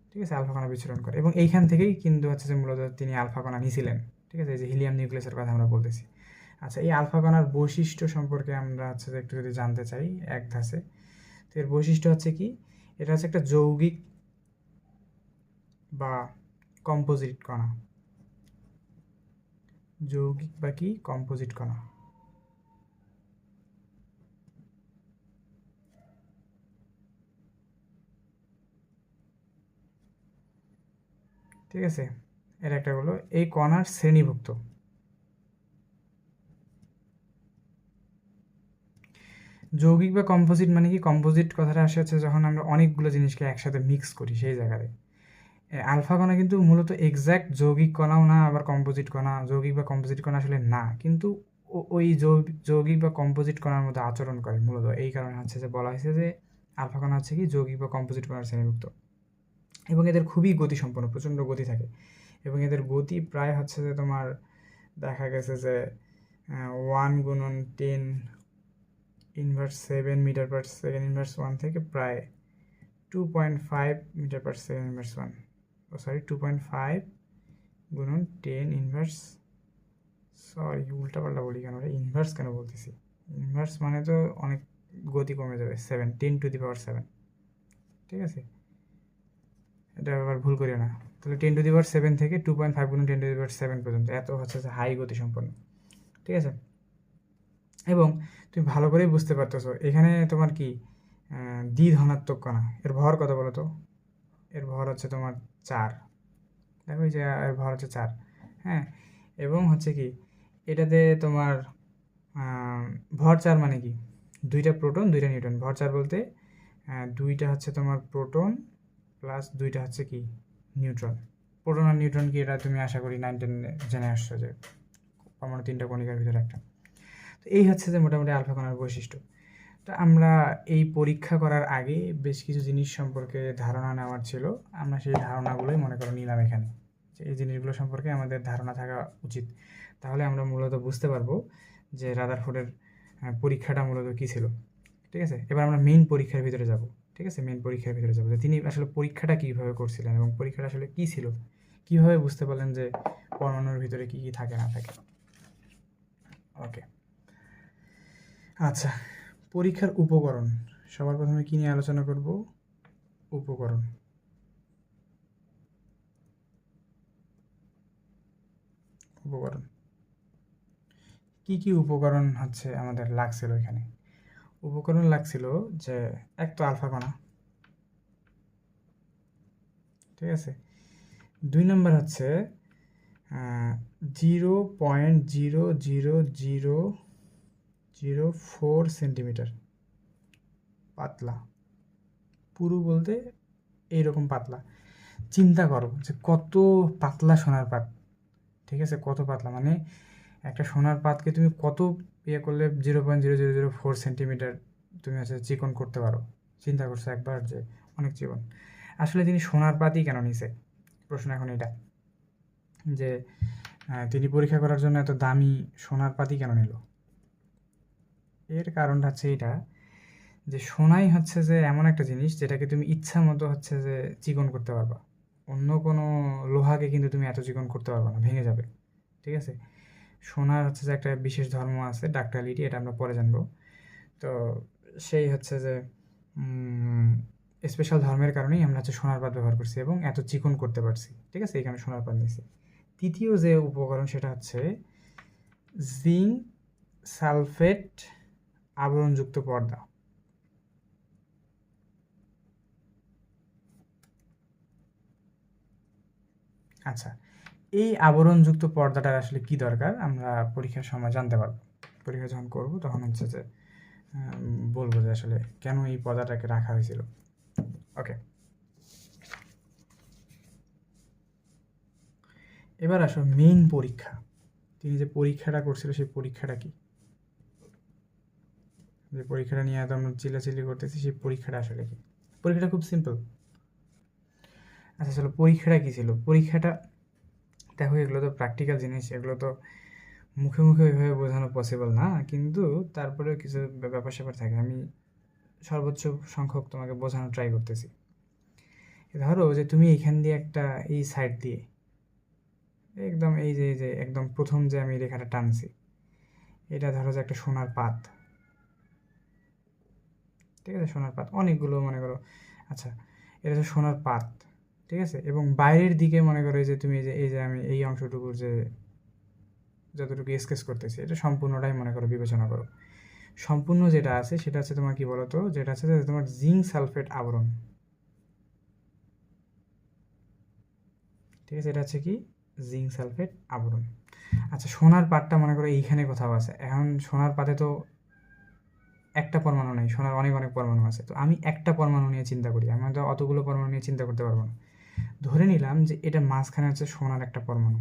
ঠিক আছে, আলফা কণা বিচ্ছুরণ করে, এবং এইখান থেকেই কিন্তু হচ্ছে যে মূলত তিনি আলফা কণা নিয়েছিলেন। ঠিক আছে, এই যে হিলিয়াম নিউক্লিয়াসের কথা আমরা বলতেছি। আচ্ছা, এই আলফা কণার বৈশিষ্ট্য সম্পর্কে আমরা হচ্ছে যে একটু যদি জানতে চাই এক ধাঁচে, তো এর বৈশিষ্ট্য হচ্ছে কি, এটা হচ্ছে একটা যৌগিক বা কম্পোজিট কণা। যৌগিক বা কি কম্পোজিট কণা। ঠিক আছে, এর একটা হলো এই কণার শ্রেণীভুক্ত। যৌগিক বা কম্পোজিট মানে কি, কম্পোজিট কথাটা আসে হচ্ছে যখন আমরা অনেকগুলো জিনিসকে একসাথে মিক্স করি, সেই জায়গায়। আলফা কণা কিন্তু মূলত এক্স্যাক্ট যৌগিক কণাও না, আবার কম্পোজিট কণা, যৌগিক বা কম্পোজিট কণা আসলে না, কিন্তু ওই যৌগিক বা কম্পোজিট কণার মধ্যে আচরণ করে মূলত। এই কারণে হচ্ছে যে বলা হয়েছে যে আলফা কণা হচ্ছে কি যৌগিক বা কম্পোজিট কণার শ্রেণীভুক্ত। এবং এদের খুবই গতিসম্পন্ন, প্রচণ্ড গতি থাকে, এবং এদের গতি প্রায় হচ্ছে যে তোমার দেখা গেছে যে 1 × 10⁻⁷ মিটার পার সেকেন্ড ইনভার্স 1 থেকে প্রায় 2.5 মিটার পার সেকেন্ড ইনভার্স 1, ও সরি 2.5 গুণন 10 ইনভার্স, সরি উল্টাপাল্টা বলি কেন, ইনভার্স কেন বলতেছি, ইনভার্স মানে তো অনেক গতি কমে যাবে, 7, 10⁻7, ঠিক আছে, এটা আবার ভুল করিও না। তাহলে 10⁻7 থেকে 2.5 গুণ 10⁻7 পর্যন্ত, এত হচ্ছে যে হাই গতি সম্পন্ন, ঠিক আছে। এবং তুমি ভালো করেই বুঝতে পারতেছো এখানে তোমার কি দ্বিধনাত্মক কণা, এর ভর কত বলো তো, এর ভর হচ্ছে তোমার 4, দেখো এই যে এর ভর হচ্ছে 4, হ্যাঁ। এবং হচ্ছে কি এটাতে তোমার ভর 4 মানে কি, 2টা প্রোটন 2টা নিউট্রন, ভর 4 বলতে 2টা হচ্ছে তোমার প্রোটন প্লাস 2টা হচ্ছে কি নিউট্রন। প্রোটন আর নিউট্রন কি এটা তুমি আশা করি 9-10 জেনে আসছো যে পরমাণু 3টা কণিকার ভিতরে একটা। তো এই হচ্ছে যে মোটামুটি আলফা কণার বৈশিষ্ট্য। তো আমরা এই পরীক্ষা করার আগে বেশ কিছু জিনিস সম্পর্কে ধারণা নেওয়ার ছিল, আমরা সেই ধারণাগুলোই মনে করো নিলাম এখানে, যে এই জিনিসগুলো সম্পর্কে আমাদের ধারণা থাকা উচিত, তাহলে আমরা মূলত বুঝতে পারবো যে রাদারফোর্ডের পরীক্ষাটা মূলত কী ছিল, ঠিক আছে। এবার আমরা মেইন পরীক্ষার ভিতরে যাব, ঠিক আছে, মেইন পরীক্ষার ভিতরে যাব যে তিনি আসলে পরীক্ষাটা কীভাবে করছিলেন এবং পরীক্ষাটা আসলে কী ছিল, কীভাবে বুঝতে পারলেন যে পরমাণুর ভিতরে কী কী থাকে না থাকে। ওকে, আচ্ছা, পরীক্ষার উপকরণ, সবার প্রথমে কি নিয়ে আলোচনা করব, উপকরণ। উপকরণ কি কি উপকরণ হচ্ছে আমাদের লাগছিল এখানে, উপকরণ লাগছিল যে এক তো আলফা কণা, ঠিক আছে, 2 নম্বর হচ্ছে 0.00004 সেন্টিমিটার পাতলা, পুরু বলতে এইরকম পাতলা, চিন্তা করো যে কত পাতলা সোনার পাত, ঠিক আছে, কত পাতলা, মানে একটা সোনার পাতকে তুমি কত করলে 0.0004 সেন্টিমিটার তুমি হচ্ছে চিকন করতে পারো, চিন্তা করছো একবার যে অনেক চিকন। আসলে তিনি সোনার পাতই কেন নিছে, প্রশ্ন এখন এটা যে তিনি পরীক্ষা করার জন্য এত দামি সোনার পাতই কেন নিল। এর কারণটা হচ্ছে এটা যে সোনাই হচ্ছে যে এমন একটা জিনিস যেটাকে তুমি ইচ্ছা মতো হচ্ছে যে চিকন করতে পারবা, অন্য কোনো লোহাকে কিন্তু তুমি এত চিকন করতে পারবা না, ভেঙে যাবে, ঠিক আছে। সোনার হচ্ছে যে একটা বিশেষ ধর্ম আছে ডাক্টালিটি, এটা আমরা পরে জানবো। তো সেই হচ্ছে যে স্পেশাল ধর্মের কারণেই আমরা হচ্ছে সোনার পাত ব্যবহার করছি এবং এত চিকন করতে পারছি, ঠিক আছে, এই কারণে সোনার পাত নিয়েছি। তৃতীয় যে উপকরণ সেটা হচ্ছে জিঙ্ক সালফেট আবরণযুক্ত পর্দা। আচ্ছা, এই আবরণযুক্ত পর্দাটার আসলে কি দরকার আমরা পরীক্ষার সময় জানতে পারবো, পরীক্ষা যখন করবো তখন হচ্ছে যে বলবো যে আসলে কেন এই পর্দাটাকে রাখা হয়েছিল। ওকে, এবার আসো মেইন পরীক্ষা, তিনি যে পরীক্ষাটা করছিল সেই পরীক্ষাটা কি, যে পরীক্ষাটা নিয়ে এত আমরা চিল্লাচিল্লি করতেছি সেই পরীক্ষাটা আসলে কি। পরীক্ষাটা খুব সিম্পল। আচ্ছা চলো, পরীক্ষাটা কী ছিল, পরীক্ষাটা দেখো এগুলো তো প্র্যাকটিক্যাল জিনিস, এগুলো তো মুখে মুখে ওইভাবে বোঝানো পসিবল না, কিন্তু তারপরেও কিছু ব্যাপার স্যাপার থাকে, আমি সর্বোচ্চ সংখ্যক তোমাকে বোঝানোর ট্রাই করতেছি। ধরো যে তুমি এইখান দিয়ে একটা এই সাইড দিয়ে একদম এই যে একদম প্রথম যে আমি রেখাটা টানছি, এটা ধরো যে একটা সোনার পাত, ঠিক আছে, সোনার পাত অনেকগুলো মনে করো, আচ্ছা এটা হচ্ছে সোনার পাত, ঠিক আছে, এবং বাইরের দিকে মনে করো যে তুমি এই যে আমি এই অংশটুকুর যে যতটুকু স্কেচ করতেছি এটা সম্পূর্ণটাই মনে করো বিবেচনা করো, সম্পূর্ণ যেটা আছে সেটা হচ্ছে তোমার কি বলতো, যেটা আছে তোমার জিঙ্ক সালফেট আবরণ, ঠিক আছে, এটা হচ্ছে কি জিঙ্ক সালফেট আবরণ। আচ্ছা সোনার পাতটা মনে করো এইখানে কোথাও আছে, এখন সোনার পাতে তো একটা পরমাণু নেই, সোনার অনেক অনেক পরমাণু আছে, তো আমি একটা পরমাণু নিয়ে চিন্তা করি, আমি তো অতগুলো পরমাণু নিয়ে চিন্তা করতে পারবো না, ধরে নিলাম যে এটা মাঝখানে হচ্ছে সোনার একটা পরমাণু,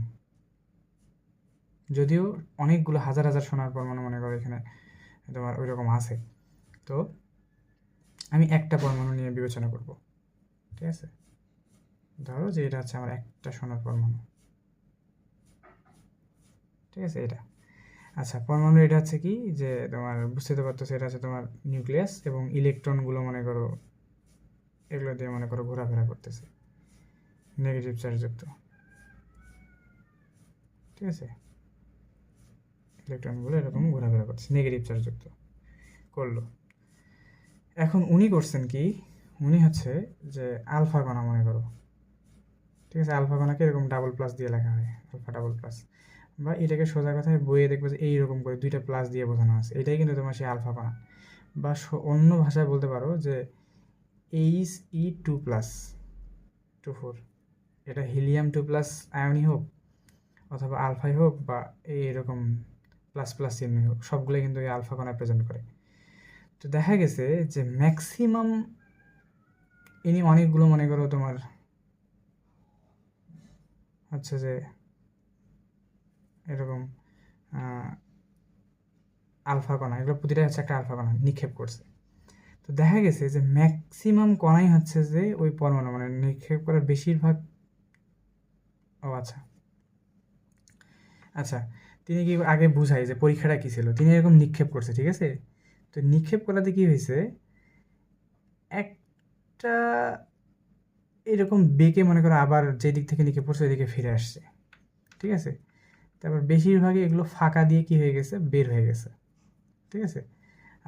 যদিও অনেকগুলো হাজার হাজার সোনার পরমাণু মনে করো এখানে তোমার ওই রকম আছে, তো আমি একটা পরমাণু নিয়ে বিবেচনা করব, ঠিক আছে, ধরো যে এটা হচ্ছে আমার একটা সোনার পরমাণু, ঠিক আছে, এটা আচ্ছা পরমাণু এটা হচ্ছে কি যে তোমার বুঝতে তো পারতো, এটা হচ্ছে তোমার নিউক্লিয়াস এবং ইলেকট্রনগুলো মনে করো এগুলো দিয়ে মনে করো ঘোরাফেরা করতেছে, নেগেটিভ চার্জযুক্ত, ঠিক আছে, ইলেকট্রনগুলো এরকম ঘোরাফেরা করতেছে, নেগেটিভ চার্জযুক্ত করলো। এখন উনি করছেন কি, উনি হচ্ছে যে আলফা কণা মনে করো, ঠিক আছে, আলফা কণাকে এরকম ডাবল প্লাস দিয়ে লেখা হয়, আলফা ডাবল প্লাস, বা এটাকে সোজা কথায় বইয়ে দেখবে যে এইরকম করে দুইটা প্লাস দিয়ে বোঝানো আছে, এটাই কিন্তু তোমার সেই আলফা কণা। বা অন্য ভাষায় বলতে পারো যে He2+2 4, এটা হিলিয়াম 2+ আয়নই হোক অথবা আলফাই হোক বা এইরকম প্লাস প্লাস চিহ্নই হোক, সবগুলো কিন্তু এই আলফা কণা প্রেজেন্ট করে। তো দেখা গেছে যে ম্যাক্সিমাম ইনি অনেকগুলো মনে করো তোমার হচ্ছে যে এরকম আলফা কণা, এগুলো প্রতিটাই হচ্ছে একটা আলফা কণা নিক্ষেপ করছে। তো দেখা গেছে যে ম্যাক্সিমাম কণাই হচ্ছে যে ওই পরমাণু মানে নিক্ষেপ করার বেশিরভাগ, ও আচ্ছা আচ্ছা, তিনি কি আগে বুঝাই যে পরীক্ষাটা কী ছিল, তিনি এরকম নিক্ষেপ করছে, ঠিক আছে। তো নিক্ষেপ করাতে কি হয়েছে, একটা এরকম বেঁকে মনে করো আবার যে দিক থেকে নিক্ষেপ করছে ওই দিকে ফিরে আসছে, ঠিক আছে। তারপর বেশিরভাগই এগুলো ফাঁকা দিয়ে কি হয়ে গেছে, বের হয়ে গেছে, ঠিক আছে।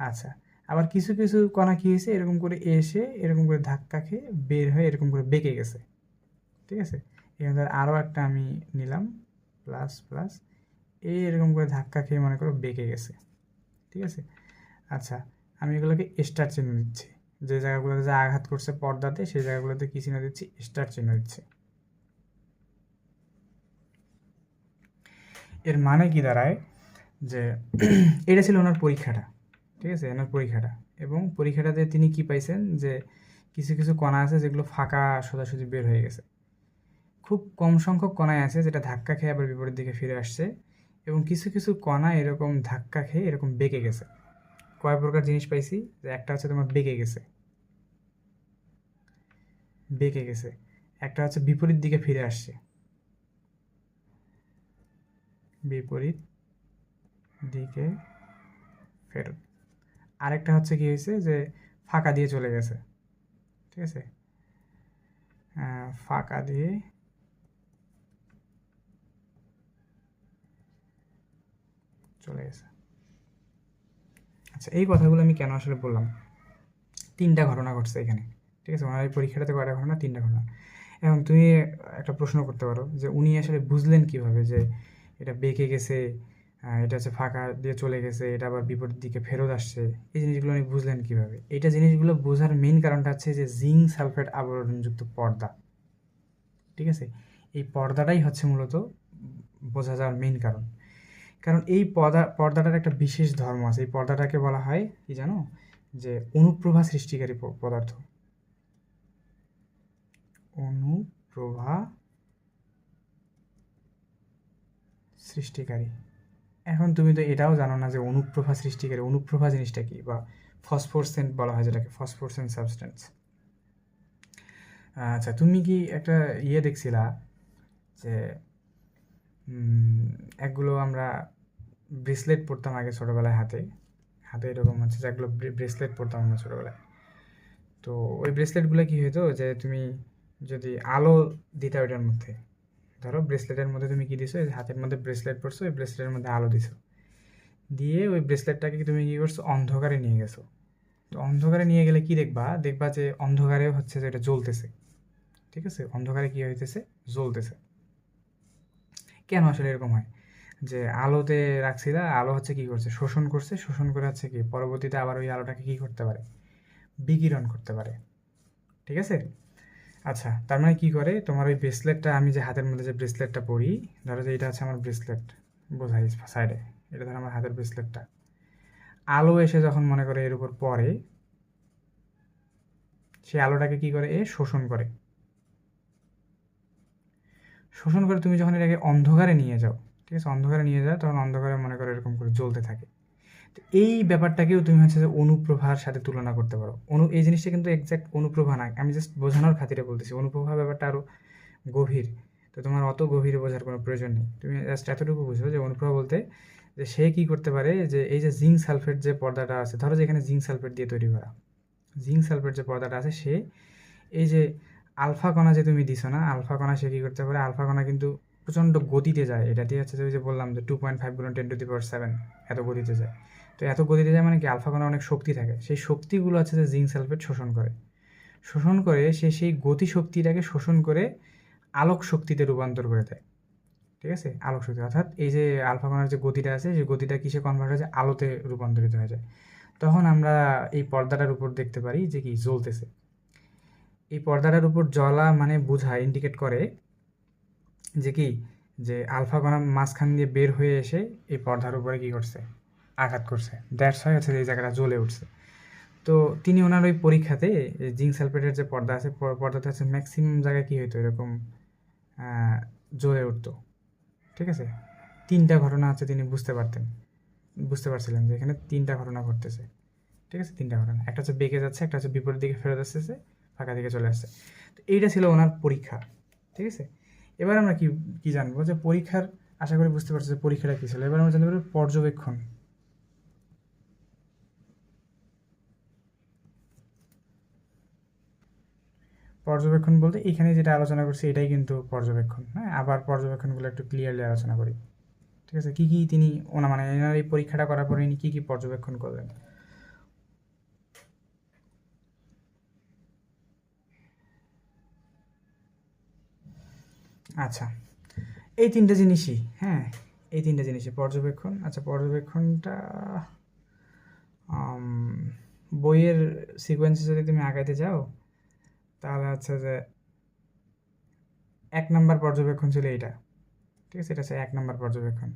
আচ্ছা, আবার কিছু কিছু কণা কী হয়েছে, এরকম করে এসে এরকম করে ধাক্কা খেয়ে বের হয়ে এরকম করে বেঁকে গেছে, ঠিক আছে। এখানে আরও একটা আমি নিলাম প্লাস প্লাস, এরকম করে ধাক্কা খেয়ে মনে করো বেঁকে গেছে, ঠিক আছে। আচ্ছা, আমি এগুলোকে স্টার চিহ্ন দিচ্ছি, যে জায়গাগুলোতে যা আঘাত করছে পর্দাতে সেই জায়গাগুলোতে কী চিহ্ন দিচ্ছি, স্টার চিহ্ন দিচ্ছি। এর মানে কি দাঁড়ায় যে এটা ছিল ওনার পরীক্ষাটা, ঠিক আছে, ওনার পরীক্ষাটা। এবং পরীক্ষাটাতে তিনি কি পাইছেন যে কিছু কিছু কণা আছে যেগুলো ফাঁকা সোজাসুজি বের হয়ে গেছে, খুব কম সংখ্যক কণায় আছে যেটা ধাক্কা খেয়ে আবার বিপরীত দিকে ফিরে আসছে, এবং কিছু কিছু কণা এরকম ধাক্কা খেয়ে এরকম বেঁকে গেছে। কয় প্রকার জিনিস পাইছি, যে একটা হচ্ছে তোমার বেঁকে গেছে, বেঁকে গেছে, একটা হচ্ছে বিপরীত দিকে ফিরে আসছে, বিপরীত দিকে ফেরত, আরেকটা হচ্ছে কি হয়েছে যে ফাঁকা দিয়ে চলে গেছে, ঠিক আছে, ফাঁকা দিয়ে চলে গেছে। আচ্ছা, এই কথাগুলো আমি কেন আসলে বললাম, তিনটা ঘটনা ঘটছে এখানে, ঠিক আছে, ওনার এই পরীক্ষাটাতে কয়টা ঘটনা, তিনটা ঘটনা। এখন তুমি একটা প্রশ্ন করতে পারো যে উনি আসলে বুঝলেন কিভাবে যে এটা বেঁকে গেছে, এটা হচ্ছে ফাঁকা দিয়ে চলে গেছে, এটা আবার বিপরীত দিকে ফেরত আসছে, এই জিনিসগুলো উনি বুঝলেন কিভাবে। এটা জিনিসগুলো বোঝার মেইন কারণটা হচ্ছে যে জিঙ্ক সালফেট আবরণযুক্ত পর্দা, ঠিক আছে, এই পর্দাটাই হচ্ছে মূলত বোঝা যাওয়ার মেইন কারণ। কারণ এই পর্দাটার একটা বিশেষ ধর্ম আছে, এই পর্দাটাকে বলা হয় কি জানো, যে অনুপ্রভা সৃষ্টিকারী পদার্থ, অনুপ্রভা সৃষ্টিকারী। এখন তুমি তো এটাও জানো না যে অনুপ্রভা সৃষ্টিকারী, অনুপ্রভা জিনিসটা কি, বা ফসফোরসেন্ট বলা হয় যেটাকে, ফসফোরসেন্ট সাবস্টেন্স। আচ্ছা, তুমি কি একটা ইয়ে দেখছিলা যে একগুলো আমরা ব্রেসলেট পরতাম আগে ছোটোবেলায়, হাতে হাতে এরকম হচ্ছে যে একগুলো ব্রেসলেট পরতাম আমরা ছোটোবেলায়। তো ওই ব্রেসলেটগুলো কী হতো যে তুমি যদি আলো দিতে ওইটার মধ্যে, ধরো ব্রেসলেটের মধ্যে তুমি কী দিছো, হাতের মধ্যে ব্রেসলেট পরছো, ওই ব্রেসলেটের মধ্যে আলো দিছো, দিয়ে ওই ব্রেসলেটটাকে তুমি কী করছো, অন্ধকারে নিয়ে গেছো। তো অন্ধকারে নিয়ে গেলে কি দেখবা, দেখবা যে অন্ধকারে হচ্ছে যে এটা জ্বলতেছে, ঠিক আছে, অন্ধকারে কী হইতেছে, জ্বলতেছে। কেন আসলে এরকম হয়, যে আলোতে রাখছি না, আলো হচ্ছে কী করছে, শোষণ করছে, শোষণ করে হচ্ছে কি পরবর্তীতে আবার ওই আলোটাকে কী করতে পারে, বিকিরণ করতে পারে, ঠিক আছে। আচ্ছা, তার মানে কী করে, তোমার ওই ব্রেসলেটটা, আমি যে হাতের মধ্যে যে ব্রেসলেটটা পরি, ধরো যে এটা হচ্ছে আমার ব্রেসলেট, বোঝাই সাইডে, এটা ধরো আমার হাতের ব্রেসলেটটা, আলো এসে যখন মনে করে এর উপর পড়ে, সেই আলোটাকে কী করে, শোষণ করে, শোষণ করে তুমি যখন এটাকে অন্ধকারে নিয়ে যাও, ঠিক আছে, অন্ধকারে নিয়ে যাও, তখন অন্ধকারে মনে করো এরকম করে জ্বলতে থাকে। তো এই ব্যাপারটাকেও তুমি হচ্ছে যে অনুপ্রভার সাথে তুলনা করতে পারো। এই জিনিসটা কিন্তু এক্স্যাক্ট অনুপ্রভা না, আমি জাস্ট বোঝানোর খাতিরে বলতেছি, অনুপ্রভা ব্যাপারটা আরও গভীর। তো তোমার অত গভীরে বোঝার কোনো প্রয়োজন নেই, তুমি জাস্ট এতটুকু বুঝো যে অনুপ্রভা বলতে যে সে কী করতে পারে, যে এই যে জিঙ্ক সালফেট যে পর্দাটা আছে, ধরো যে এখানে জিঙ্ক সালফেট দিয়ে তৈরি করা, জিঙ্ক সালফেট যে পর্দাটা আছে, সে এই যে আলফা কণা যে তুমি দিছো না, আলফা কণা সে কী করতে পারে, আলফা কণা কিন্তু প্রচণ্ড গতিতে যায়। এটা দিয়ে হচ্ছে যে ওই যে বললাম যে 2.5 গুণ 10⁻⁷ এত গতিতে যায়। তো এত গতিতে যায় মানে কি আলফা কণা অনেক শক্তি থাকে, সেই শক্তিগুলো হচ্ছে যে জিঙ্ক সালফেট শোষণ করে। সে সেই গতি শক্তিটাকে শোষণ করে আলোক শক্তিতে রূপান্তর করে দেয়। ঠিক আছে, আলোক শক্তি অর্থাৎ এই যে আলফা কণার যে গতিটা আছে, সেই গতিটা কিসে কনভার্ট হয়ে যায়, আলোতে রূপান্তরিত হয়ে যায়। তখন আমরা এই পর্দাটার উপর দেখতে পারি যে কি জ্বলতেছে। এই পর্দাটার উপর জ্বলা মানে বোঝায়, ইন্ডিকেট করে যে কি, যে আলফা কণা মাঝখান দিয়ে বের হয়ে এসে এই পর্দার উপরে কি করছে, আঘাত করছে। দ্যাটস হয় হচ্ছে এই জায়গাটা জ্বলে উঠছে। তো তিনি ওনার ওই পরীক্ষাতে জিঙ্ক সালফেটের যে পর্দা আছে, পর্দাটা হচ্ছে ম্যাক্সিমাম জায়গায় কী হইতো, এরকম জ্বলে উঠতো। ঠিক আছে, 3টা ঘটনা হচ্ছে তিনি বুঝতে পারছিলেন যে এখানে 3টা ঘটনা ঘটতেছে। ঠিক আছে, 3টা ঘটনা, একটা হচ্ছে বেঁকে যাচ্ছে, একটা হচ্ছে বিপরীত দিকে ফেরত আসতেছে, ফাঁকা দিকে চলে আসছে। তো এইটা ছিল ওনার পরীক্ষা। ঠিক আছে, এবার আমরা কি জানবো যে পরীক্ষার, আশা করি বুঝতে পারছি যে পরীক্ষাটা কী ছিল। এবার আমরা জানতে পারবো পর্যবেক্ষণ। পর্যবেক্ষণ বলতে এখানে যেটা আলোচনা করছি এটাই কিন্তু পর্যবেক্ষণ। হ্যাঁ, আবার পর্যবেক্ষণগুলো একটু ক্লিয়ারলি আলোচনা করি। ঠিক আছে, কী তিনি মানে এনার এই পরীক্ষাটা করার পরে ইনি কী পর্যবেক্ষণ করলেন। আচ্ছা, এই 3টে জিনিসই, হ্যাঁ, এই 3টে জিনিসই পর্যবেক্ষণ। আচ্ছা, পর্যবেক্ষণটা বইয়ের সিকোয়েন্সে যদি তুমি আগাইতে যাও, তাহলে হচ্ছে যে 1 নম্বর পর্যবেক্ষণ ছিল এইটা। ঠিক আছে, এটা হচ্ছে 1 নম্বর পর্যবেক্ষণ,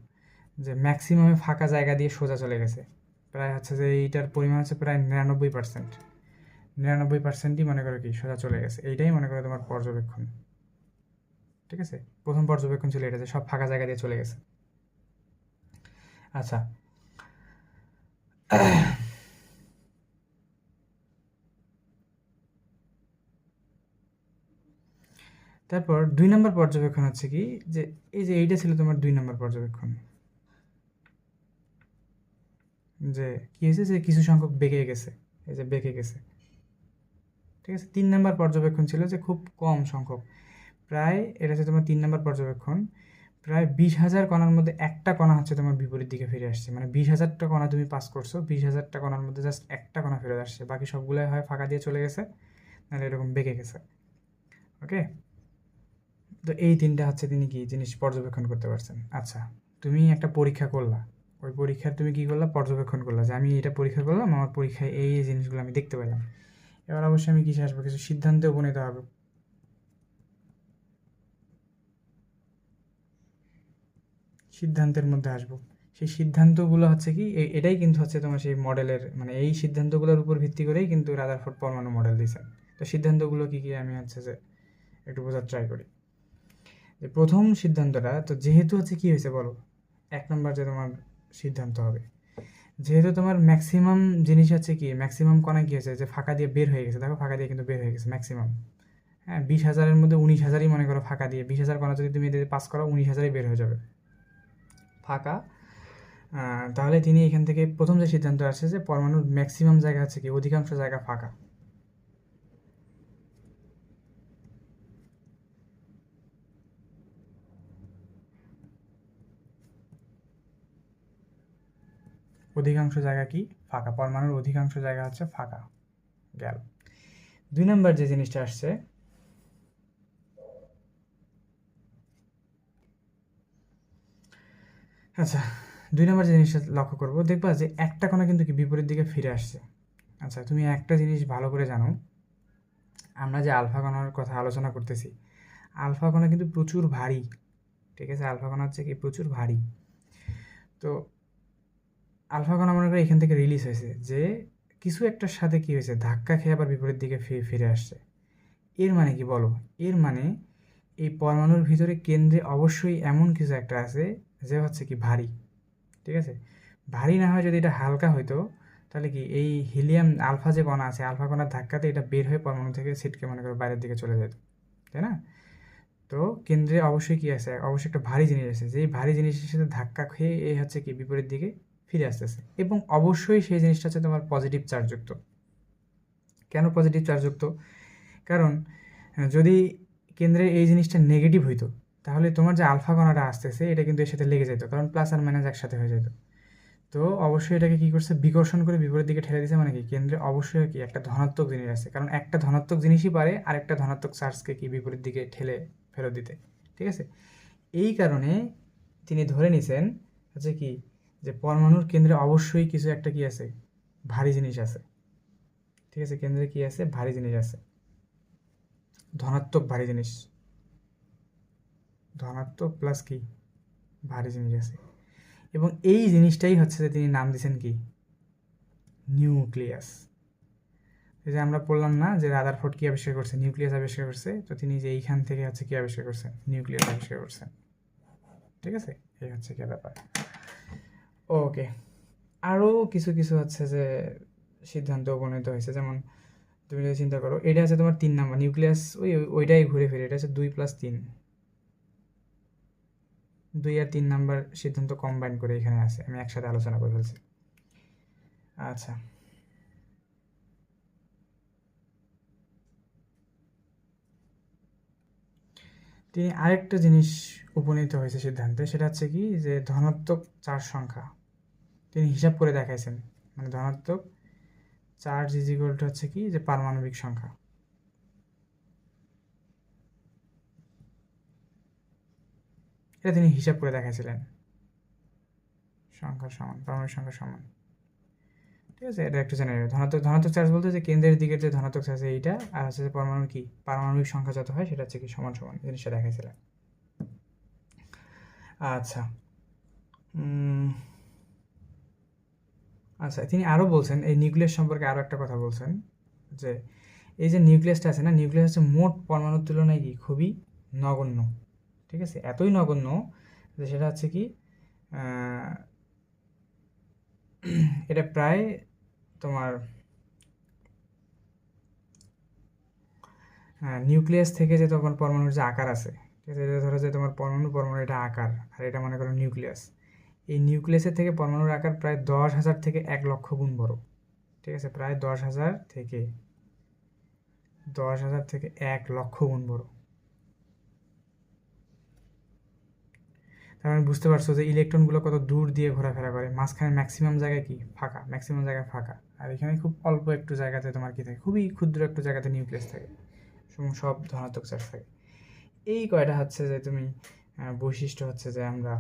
যে ম্যাক্সিমামে ফাঁকা জায়গা দিয়ে সোজা চলে গেছে। প্রায় হচ্ছে যে এইটার পরিমাণ হচ্ছে প্রায় 99%। 99%ই মনে করো কি সোজা চলে গেছে, এইটাই মনে করো তোমার পর্যবেক্ষণ। ঠিক আছে, প্রথম পর্যবেক্ষণ ছিল এটা, যে সব ফাঁকা জায়গা দিয়ে চলে গেছে। আচ্ছা, তারপর 2 নম্বর পর্যবেক্ষণ হচ্ছে কি, যে এই যে এইটা ছিল তোমার 2 নম্বর পর্যবেক্ষণ, যে কি হয়েছে, যে কিছু সংখ্যক বেঁকে গেছে, এই যে বেঁকে গেছে। ঠিক আছে, 3 নম্বর পর্যবেক্ষণ ছিল যে খুব কম সংখ্যক, প্রায় এটা হচ্ছে তোমার 3 নম্বর পর্যবেক্ষণ, প্রায় 20,000 কণার মধ্যে একটা কণা হচ্ছে তোমার বিপরীত দিকে ফিরে আসছে। মানে 20,000টা কণা তুমি পাস করছো, 20,000টা কণার মধ্যে জাস্ট একটা কণা ফেরত আসছে, বাকি সবগুলোই হয় ফাঁকা দিয়ে চলে গেছে, নাহলে এরকম বেঁকে গেছে। ওকে, তো এই 3টা হচ্ছে তিনি কি জিনিস পর্যবেক্ষণ করতে পারছেন। আচ্ছা, তুমি একটা পরীক্ষা করলা, ওই পরীক্ষার তুমি কি করলা, পর্যবেক্ষণ করলা, যে আমি এটা পরীক্ষা করলাম, আমার পরীক্ষায় এই জিনিসগুলো আমি দেখতে পেলাম। এবার অবশ্যই আমি কিসে আসবো, কিছু সিদ্ধান্তে উপনীত হবে। সিদ্ধান্তের মধ্যে আসবো। সেই সিদ্ধান্তগুলো হচ্ছে কি, এটাই কিন্তু হচ্ছে তোমার সেই মডেলের, মানে এই সিদ্ধান্তগুলোর উপর ভিত্তি করেই কিন্তু রাদারফোর্ড পরমাণু মডেল দিয়েছেন। তো সিদ্ধান্তগুলো কী কী আমি হচ্ছে যে একটু বোঝার ট্রাই করি। যে প্রথম সিদ্ধান্তটা, তো যেহেতু হচ্ছে কি হয়েছে বলো, 1 নম্বর যে তোমার সিদ্ধান্ত হবে, যেহেতু তোমার ম্যাক্সিমাম জিনিস হচ্ছে কি, ম্যাক্সিমাম কণায় কী হয়েছে, যে ফাঁকা দিয়ে বের হয়ে গেছে। দেখো ফাঁকা দিয়ে কিন্তু বের হয়ে গেছে ম্যাক্সিমাম। হ্যাঁ, 20,000-এর মধ্যে 19,000ই মনে করো ফাঁকা দিয়ে, 20,000 কণা যদি তুমি এদের পাস করো, 19,000ই বের হয়ে যাবে ফাঁকা। তাহলে তিনি এখান থেকে প্রথম যে সিদ্ধান্ত আসছে, যে পরমাণুর ম্যাক্সিমাম জায়গা হচ্ছে কি, অধিকাংশ জায়গা ফাঁকা। অধিকাংশ জায়গা কি ফাঁকা, পরমাণুর অধিকাংশ জায়গা হচ্ছে ফাঁকা। গেল 2 নম্বর যে জিনিসটা আসছে, আচ্ছা 2 নম্বর যে জিনিসটা লক্ষ্য করবো, দেখবা যে একটা কণা কিন্তু কি বিপরীত দিকে ফিরে আসছে। আচ্ছা, তুমি একটা জিনিস ভালো করে জানো, আমরা যে আলফা কণার কথা আলোচনা করতেছি, আলফা কণা কিন্তু প্রচুর ভারী। ঠিক আছে, আলফা কণা হচ্ছে কি প্রচুর ভারী। তো আলফা কণা মনে করে এখান থেকে রিলিজ হয়েছে, যে কিছু একটার সাথে কি হয়েছে, ধাক্কা খেয়ে আবার বিপরীত দিকে ফিরে আসছে। এর মানে কি বলো, এর মানে এই পরমাণুর ভিতরে কেন্দ্রে অবশ্যই এমন কিছু একটা আছে যে হচ্ছে কি ভারী। ঠিক আছে, ভারী না হয় যদি এটা হালকা হইতো, তাহলে কি এই হিলিয়াম আলফা যে কণা আছে, আলফা কণার ধাক্কাতে এটা বের হয়ে পরমাণু থেকে ছিটকে মনে করো বাইরের দিকে চলে যেত, তাই না? তো কেন্দ্রে অবশ্যই কি আছে, অবশ্যই একটা ভারী জিনিস আছে, যে ভারী জিনিসের সাথে ধাক্কা খেয়ে এই হচ্ছে কি বিপরীত দিকে ফিরে আসতেছে, এবং অবশ্যই সেই জিনিসটা হচ্ছে তোমার পজিটিভ চার্জযুক্ত। কেন পজিটিভ চার্জযুক্ত? কারণ যদি কেন্দ্রের এই জিনিসটা নেগেটিভ হইতো তাহলে তোমার যে আলফা কণাটা আসতেছে এটা কিন্তু এর সাথে লেগে যেত, কারণ প্লাস আর মাইনাস একসাথে হয়ে যেত। তো অবশ্যই এটাকে কী করছে, বিকর্ষণ করে বিপরীত দিকে ঠেলে দিয়েছে। মানে কি কেন্দ্রে অবশ্যই কি একটা ধনাত্মক জিনিস আছে, কারণ একটা ধনাত্মক জিনিসই পারে আরেকটা ধনাত্মক চার্জকে কি বিপরীত দিকে ঠেলে ফেরত দিতে। ঠিক আছে, এই কারণে তিনি ধরে নিছেন হচ্ছে কি যে পরমাণুর কেন্দ্রে অবশ্যই কিছু একটা কি আছে, ভারী জিনিস আছে। ঠিক আছে, কেন্দ্রে কি আছে, ভারী জিনিস আছে, ধনাত্মক ভারী জিনিস, ধনাত্মক প্লাস কি ভারী জিনিস আছে। এবং এই জিনিসটাই হচ্ছে যে তিনি নাম দিয়েছেন কি, নিউক্লিয়াস। এই যে আমরা বললাম না যে রাদারফোর্ড কি আবিষ্কার করছে, নিউক্লিয়াস আবিষ্কার করছে, তো তিনি যে এইখান থেকে হচ্ছে কি আবিষ্কার করছেন, নিউক্লিয়াস আবিষ্কার করছেন। ঠিক আছে, এই হচ্ছে কি ব্যাপার। ওকে, আরও কিছু কিছু হচ্ছে যে সিদ্ধান্ত উপনীত হয়েছে, যেমন তুমি যদি চিন্তা করো এটা হচ্ছে তোমার 3 নাম্বার নিউক্লিয়াস, ওইটাই ঘুরে ফিরে, এটা হচ্ছে 2+3, 2 আর 3 নাম্বার সিদ্ধান্ত কম্বাইন করে এখানে আছে, আমি একসাথে আলোচনা করে ফেলছি। আচ্ছা, তিনি আরেকটা জিনিস উপনীত হয়েছে সিদ্ধান্তে, সেটা হচ্ছে কি যে ধনাত্মক চার্জ সংখ্যা তিনি হিসাব করে দেখাইছেন। মানে ধনাত্মক চার্জ ইজ ইকুয়াল টু হচ্ছে কি যে পারমাণবিক সংখ্যা। এটা তিনি হিসাব করে দেখাইছিলেন, সংখ্যা সমান পারমাণবিক সংখ্যা সমান। ঠিক আছে, এটা একটু জেনে নেবে। ধনাত্মক ধনাত্মক চার্জ বলতে যে কেন্দ্রের দিকের যে ধনাত্মক চার্জ এইটা, আর হচ্ছে যে পরমাণু কি পারমাণবিক সংখ্যা যত হয় সেটা হচ্ছে কি সমান সমান, জিনিসটা দেখাইছিলেন। আচ্ছা, আচ্ছা, তিনি আরও বলছেন এই নিউক্লিয়াস সম্পর্কে আরও একটা কথা বলছেন, যে এই যে নিউক্লিয়াসটা আছে না, নিউক্লিয়াস হচ্ছে মোট পরমাণুর তুলনায় কি খুবই নগণ্য। ঠিক আছে, এতই নগণ্য যে সেটা হচ্ছে কি এটা প্রায় তোমার নিউক্লিয়াস থেকে যে তোমার পরমাণুর যে আকার আছে, ঠিক আছে, এটা ধরো যে তোমার পরমাণু পরমাণু এটা আকার, আর এটা মনে করো নিউক্লিয়াস। এই নিউক্লিয়াসের থেকে পরমাণুর আকার প্রায় 10,000 থেকে 1,00,000 গুণ বড়। ঠিক আছে, প্রায় 10,000 থেকে 1,00,000 গুণ বড়। তার মানে বুঝতে পারছো যে ইলেকট্রনগুলো কত দূর দিয়ে ঘোরাফেরা করে, মাঝখানে ম্যাক্সিমাম জায়গায় কি ফাঁকা, ম্যাক্সিমাম জায়গায় ফাঁকা, আর এখানে খুব অল্প একটু জায়গাতে তোমার কি থাকে, খুবই ক্ষুদ্র একটু জায়গাতে নিউক্লিয়াস থাকে, সব ধনাত্মক চার্জ থাকে। এই কয়টা হচ্ছে যে তুমি বৈশিষ্ট্য হচ্ছে যে আমরা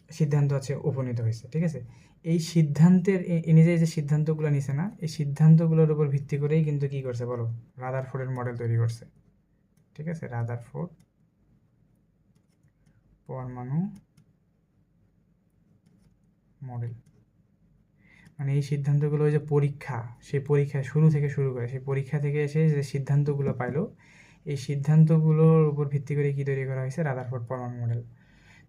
সিদ্ধান্ত হচ্ছে উপনীত হয়েছে। ঠিক আছে, এই সিদ্ধান্তের নিজে যে সিদ্ধান্তগুলো নিছে না, এই সিদ্ধান্তগুলোর উপর ভিত্তি করেই কিন্তু কি করছে বলো, রাদারফোর্ডের মডেল তৈরি করছে। ঠিক আছে, রাদারফোর্ড পরমাণু মডেল, মানে এই সিদ্ধান্তগুলো ওই যে পরীক্ষা, সেই পরীক্ষা শুরু থেকে শুরু করে সেই পরীক্ষা থেকে এসে যে সিদ্ধান্তগুলো পাইলো, এই সিদ্ধান্তগুলোর উপর ভিত্তি করে কি তৈরি করা হয়েছে, রাদারফোর্ড পরমাণু মডেল।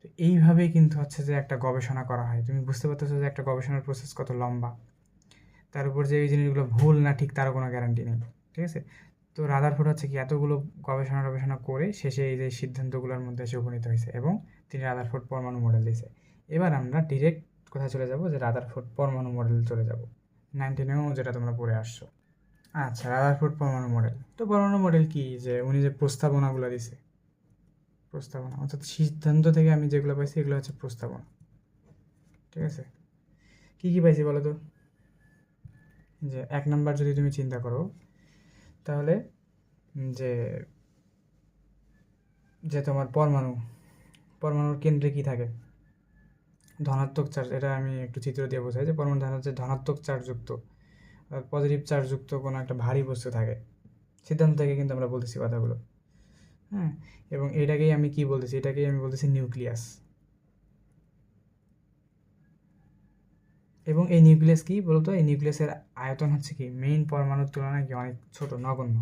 তো এইভাবেই কিন্তু হচ্ছে যে একটা গবেষণা করা হয়। তুমি বুঝতে পারতেছো যে একটা গবেষণার প্রসেস কত লম্বা, তার উপর যে এই জিনিসগুলো ভুল না ঠিক তারও কোনো গ্যারান্টি নেই। ঠিক আছে, তো রাদারফোর্ড হচ্ছে কি এতগুলো গবেষণা করে শেষে এই যে সিদ্ধান্তগুলোর মধ্যে এসে উপনীত হয়েছে, এবং তিনি রাদারফোর্ড পরমাণু মডেল দিয়েছে। এবার আমরা ডিরেক্ট কোথায় চলে যাব, যে রাদারফোর্ড পরমাণু মডেল চলে যাব, 19-এও যেটা তোমরা পড়ে আসছো। আচ্ছা, রাদারফোর্ড পরমাণু মডেল, তো পরমাণু মডেল কি, যে উনি যে প্রস্তাবনাগুলো দিছে, প্রস্তাবনা অর্থাৎ সিদ্ধান্ত থেকে আমি যেগুলো পাইছি এগুলো হচ্ছে প্রস্তাবনা। ঠিক আছে, কি কি পাইছি বলো তো, যে 1 নাম্বার যদি তুমি চিন্তা করো তাহলে যে যে তোমার পরমাণুর কেন্দ্রে কি থাকে, ধনাত্মক চার্জ। এটা আমি একটু চিত্র দিয়ে বোঝাই, যে পরমাণু হচ্ছে ধনাত্মক চার্জযুক্ত, পজিটিভ চার্জযুক্ত কোনো একটা ভারী বস্তু থাকে। সিদ্ধান্ত থেকে কিন্তু আমরা বলতেছি কথাগুলো, হ্যাঁ। এবং এটাকেই আমি কি বলতেছি, এটাকেই আমি বলতেছি নিউক্লিয়াস। এবং এই নিউক্লিয়াস কি বলতো, এই নিউক্লিয়াসের আয়তন হচ্ছে কি মেইন পরমাণুর তুলনায় কি অনেক ছোট, নগণ্য।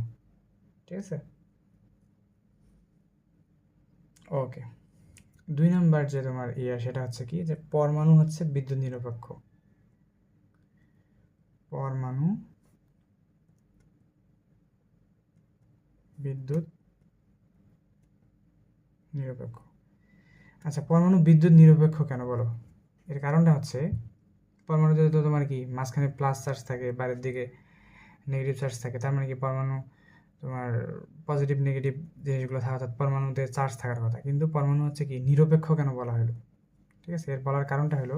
ঠিক আছে, ওকে। 2 নাম্বার যে তোমার সেটা হচ্ছে কি যে পরমাণু হচ্ছে বিদ্যুৎ নিরপেক্ষ। পরমাণু বিদ্যুৎ নিরপেক্ষ। আচ্ছা, পরমাণু বিদ্যুৎ নিরপেক্ষ কেন বলো, এর কারণটা হচ্ছে পরমাণুতে তো তোমার কি মাঝখানে প্লাস চার্জ থাকে, বাইরের দিকে নেগেটিভ চার্জ থাকে, তার মানে কি পরমাণু তোমার পজিটিভ নেগেটিভ জিনিসগুলো থাকা, অর্থাৎ পরমাণুতে চার্জ থাকার কথা। কিন্তু পরমাণু হচ্ছে কি নিরপেক্ষ কেন বলা হলো? ঠিক আছে, এর বলার কারণটা হলো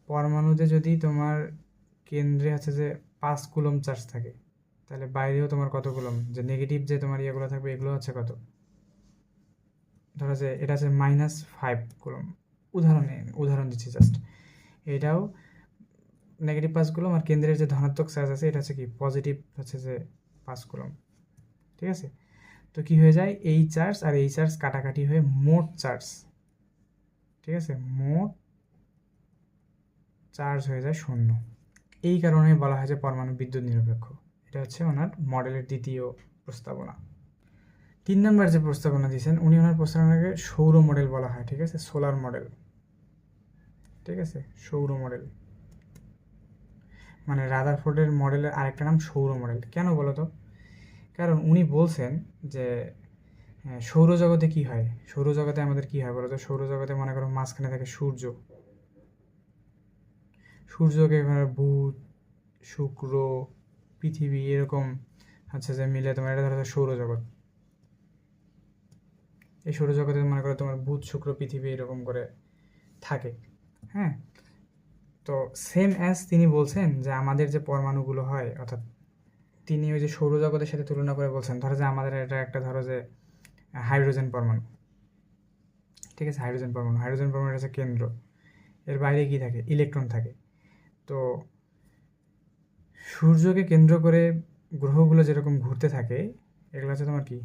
পরমাণুতে যদি তোমার কেন্দ্রে হচ্ছে যে 5 কুলম চার্জ থাকে, তাহলে বাইরেও তোমার কত কুলম, যে নেগেটিভ যে তোমার ইয়েগুলো থাকবে এগুলো হচ্ছে কত, ধরো যে এটা হচ্ছে -5 কুলম, উদাহরণ দিচ্ছি জাস্ট। এটাও নেগেটিভ 5 কুলম, আর কেন্দ্রের যে ধনাত্মক চার্জ আছে এটা হচ্ছে কি পজিটিভ হচ্ছে যে 5 কুলম। ঠিক আছে, তো কি হয়ে যায়, এই চার্জ আর এই চার্জ কাটাকাটি হয়ে মোট চার্জ, ঠিক আছে, মোট চার্জ হয়ে যায় 0। এই কারণে বলা হয় যে পরমাণু বিদ্যুৎ নিরপেক্ষ। এটা হচ্ছে ওনার মডেলের দ্বিতীয় প্রস্তাবনা। 3 নম্বর যে প্রস্তাবনা দিয়েছেন উনি, ওনার প্রস্তাবনাকে সৌর মডেল বলা হয়। ঠিক আছে, সোলার মডেল। ঠিক আছে, সৌর মডেল মানে রাদারফোর্ডের মডেলের আরেকটা নাম সৌর মডেল। কেন বলো তো? কারণ উনি বলছেন যে সৌরজগতে কি হয়, সৌরজগতে আমাদের কি হয় বলো তো? সৌরজগতে মনে করো মাঝখানে থাকে সূর্য, সূর্যকে বুধ, শুক্র, পৃথিবী এরকম হচ্ছে যে মিলে তোমার এটা ধরো সৌরজগৎ। এই সৌরজগতে মনে করো তোমার বুধ, শুক্র, পৃথিবী এরকম করে থাকে। হ্যাঁ, তো সেম অ্যাজ তিনি বলছেন যে আমাদের যে পরমাণুগুলো হয়, অর্থাৎ তিনি ওই যে সৌরজগতের সাথে তুলনা করে বলছেন, ধরো যে আমাদের এটা একটা ধরো যে হাইড্রোজেন পরমাণু। ঠিক আছে, হাইড্রোজেন পরমাণু হচ্ছে কেন্দ্র, এর বাইরে কি থাকে, ইলেকট্রন থাকে। তো সূর্যকে কেন্দ্র করে গ্রহগুলো যেরকম ঘুরতে থাকে, এগুলো হচ্ছে তোমার কি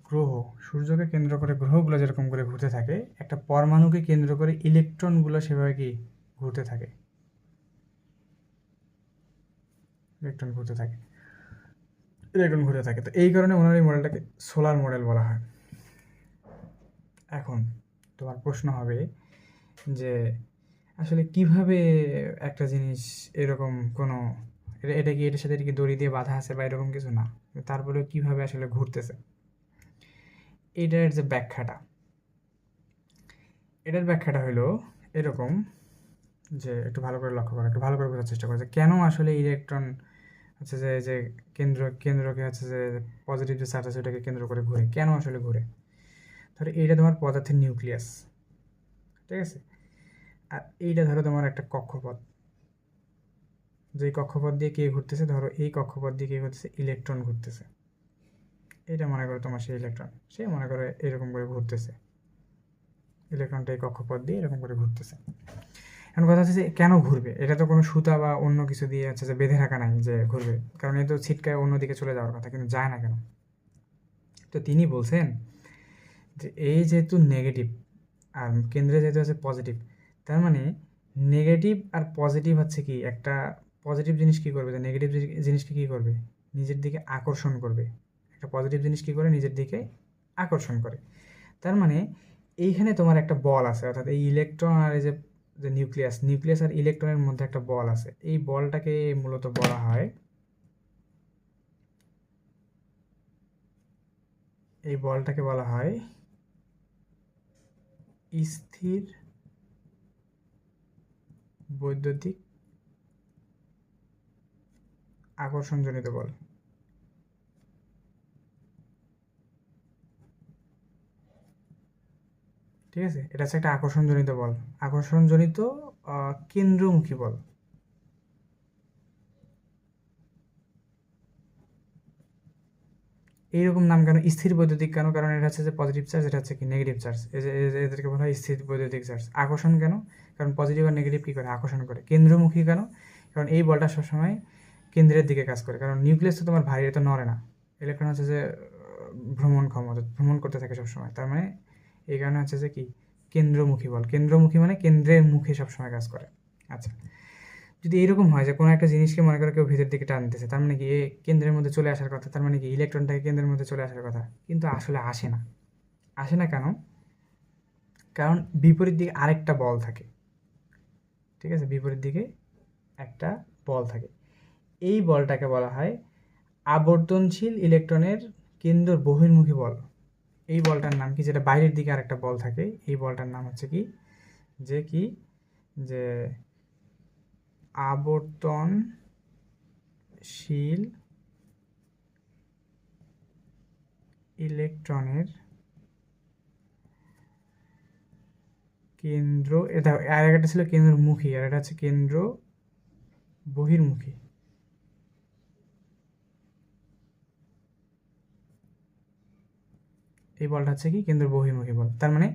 গ্রহ। সূর্যকে কেন্দ্র করে গ্রহগুলো যেরকম করে ঘুরতে থাকে, একটা পরমাণুকে কেন্দ্র করে ইলেকট্রনগুলো সেভাবে কি ঘুরতে থাকে, ইলেকট্রন ঘুরতে থাকে। তো এই কারণে ওনার এই মডেলটাকে সোলার মডেল বলা হয়। এখন তোমার প্রশ্ন হবে যে আসলে কিভাবে একটা জিনিস এরকম কোনো, এটা কি এটার সাথে কি দড়ি দিয়ে বাঁধা আছে বা এরকম কিছু না, তারপরেও কিভাবে আসলে ঘুরতেছে? এটার যে ব্যাখ্যাটা, এটার ব্যাখ্যাটা হলো এরকম যে একটু ভালো করে লক্ষ্য করো, একটু ভালো করে বোঝার চেষ্টা করো যে কেন আসলে ইলেকট্রন হচ্ছে যে কেন্দ্রকে হচ্ছে যে পজিটিভ যে চার্জ আছে ওটাকে কেন্দ্র করে ঘুরে, কেন আসলে ঘুরে? ধরো এইটা তোমার পদার্থের নিউক্লিয়াস, ঠিক আছে, আর এইটা ধরো তোমার একটা কক্ষপথ, যে কক্ষপথ দিয়ে কে ঘুরতেছে, ধরো এই কক্ষপথ দিয়ে কে ঘুরতেছে, ইলেকট্রন ঘুরতেছে। এটা মনে করো তোমার সেই ইলেকট্রন, সে মনে করে এরকম করে ঘুরতেছে, ইলেকট্রনটা এই কক্ষপথ দিয়ে এরকম করে ঘুরতেছে। এখন কথা হচ্ছে যে কেন ঘুরবে? এটা তো কোনো সুতা বা অন্য কিছু দিয়ে আছে যে বেঁধে রাখা নাই যে ঘুরবে, কারণ এ তো ছিটকায় অন্যদিকে চলে যাওয়ার কথা, কিন্তু যায় না কেন? তো তিনি বলছেন যে এই যেহেতু নেগেটিভ আর কেন্দ্রে যেহেতু আছে পজিটিভ, তার মানে নেগেটিভ আর পজিটিভ হচ্ছে কি একটা পজিটিভ জিনিস কী করবে, যে নেগেটিভ জিনিসকে কী করবে, নিজের দিকে আকর্ষণ করবে। একটা পজিটিভ জিনিস কী করে, নিজের দিকে আকর্ষণ করে। তার মানে এইখানে তোমার একটা বল আছে, অর্থাৎ এই ইলেকট্রন আর এই যে নিউক্লিয়াস আর ইলেকট্রনের মধ্যে একটা বল আছে। এই বলটাকে মূলত বলা হয়, এই বলটাকে বলা হয় স্থির বৈদ্যুতিক আকর্ষণজনিত বল। ঠিক আছে, এটা হচ্ছে একটা আকর্ষণজনিত বল, আকর্ষণজনিত কেন্দ্রমুখী বল। এইরকম নাম কেন? স্থির বৈদ্যুতিক কেন? কারণ এটা হচ্ছে যে পজিটিভ চার্জ, এটা হচ্ছে কি নেগেটিভ চার্জ। এদেরকে বলা হয় স্থির বৈদ্যুতিক চার্জ। আকর্ষণ কেন? কারণ পজিটিভ আর নেগেটিভ কী করে আকর্ষণ করে। কেন্দ্রমুখী কেন? কারণ এই বলটা সবসময় কেন্দ্রের দিকে কাজ করে, কারণ নিউক্লিয়াস তো তোমার ভারী, এটা নড়ে না। ইলেকট্রন হচ্ছে যে ভ্রমণ করতে থাকে সবসময়, তার মানে এই কারণে হচ্ছে যে কি কেন্দ্রমুখী বল। কেন্দ্রমুখী মানে কেন্দ্রের মুখে সবসময় কাজ করে। আচ্ছা, যদি এরকম হয় যে কোনো একটা জিনিসকে মনে করো কেউ ভিতর দিকে টানতেছে, তার মানে কি এ কেন্দ্রের মধ্যে চলে আসার কথা, তার মানে কি ইলেকট্রনটাকে কেন্দ্রের মধ্যে চলে আসার কথা, কিন্তু আসলে আসে না কেন? কারণ বিপরীত দিকে আরেকটা বল থাকে। ঠিক আছে, বিপরীত দিকে একটা বল থাকে, এই বলটাকে বলা হয় আবর্তনশীল ইলেকট্রনের কেন্দ্র বহির্মুখী বল। এই বলটার নাম কি? যেটা বাইরের দিকে আরেকটা বল থাকে, এই বলটার নাম হচ্ছে কি যে আবর্তনশীল গতিশীল ইলেকট্রনের কেন্দ্র, এটা আর একটা ছিল কেন্দ্রমুখী, আর এটা হচ্ছে কেন্দ্র বহির্মুখী। এই বলটা হচ্ছে কি কেন্দ্র বহির্মুখী বল। তার মানে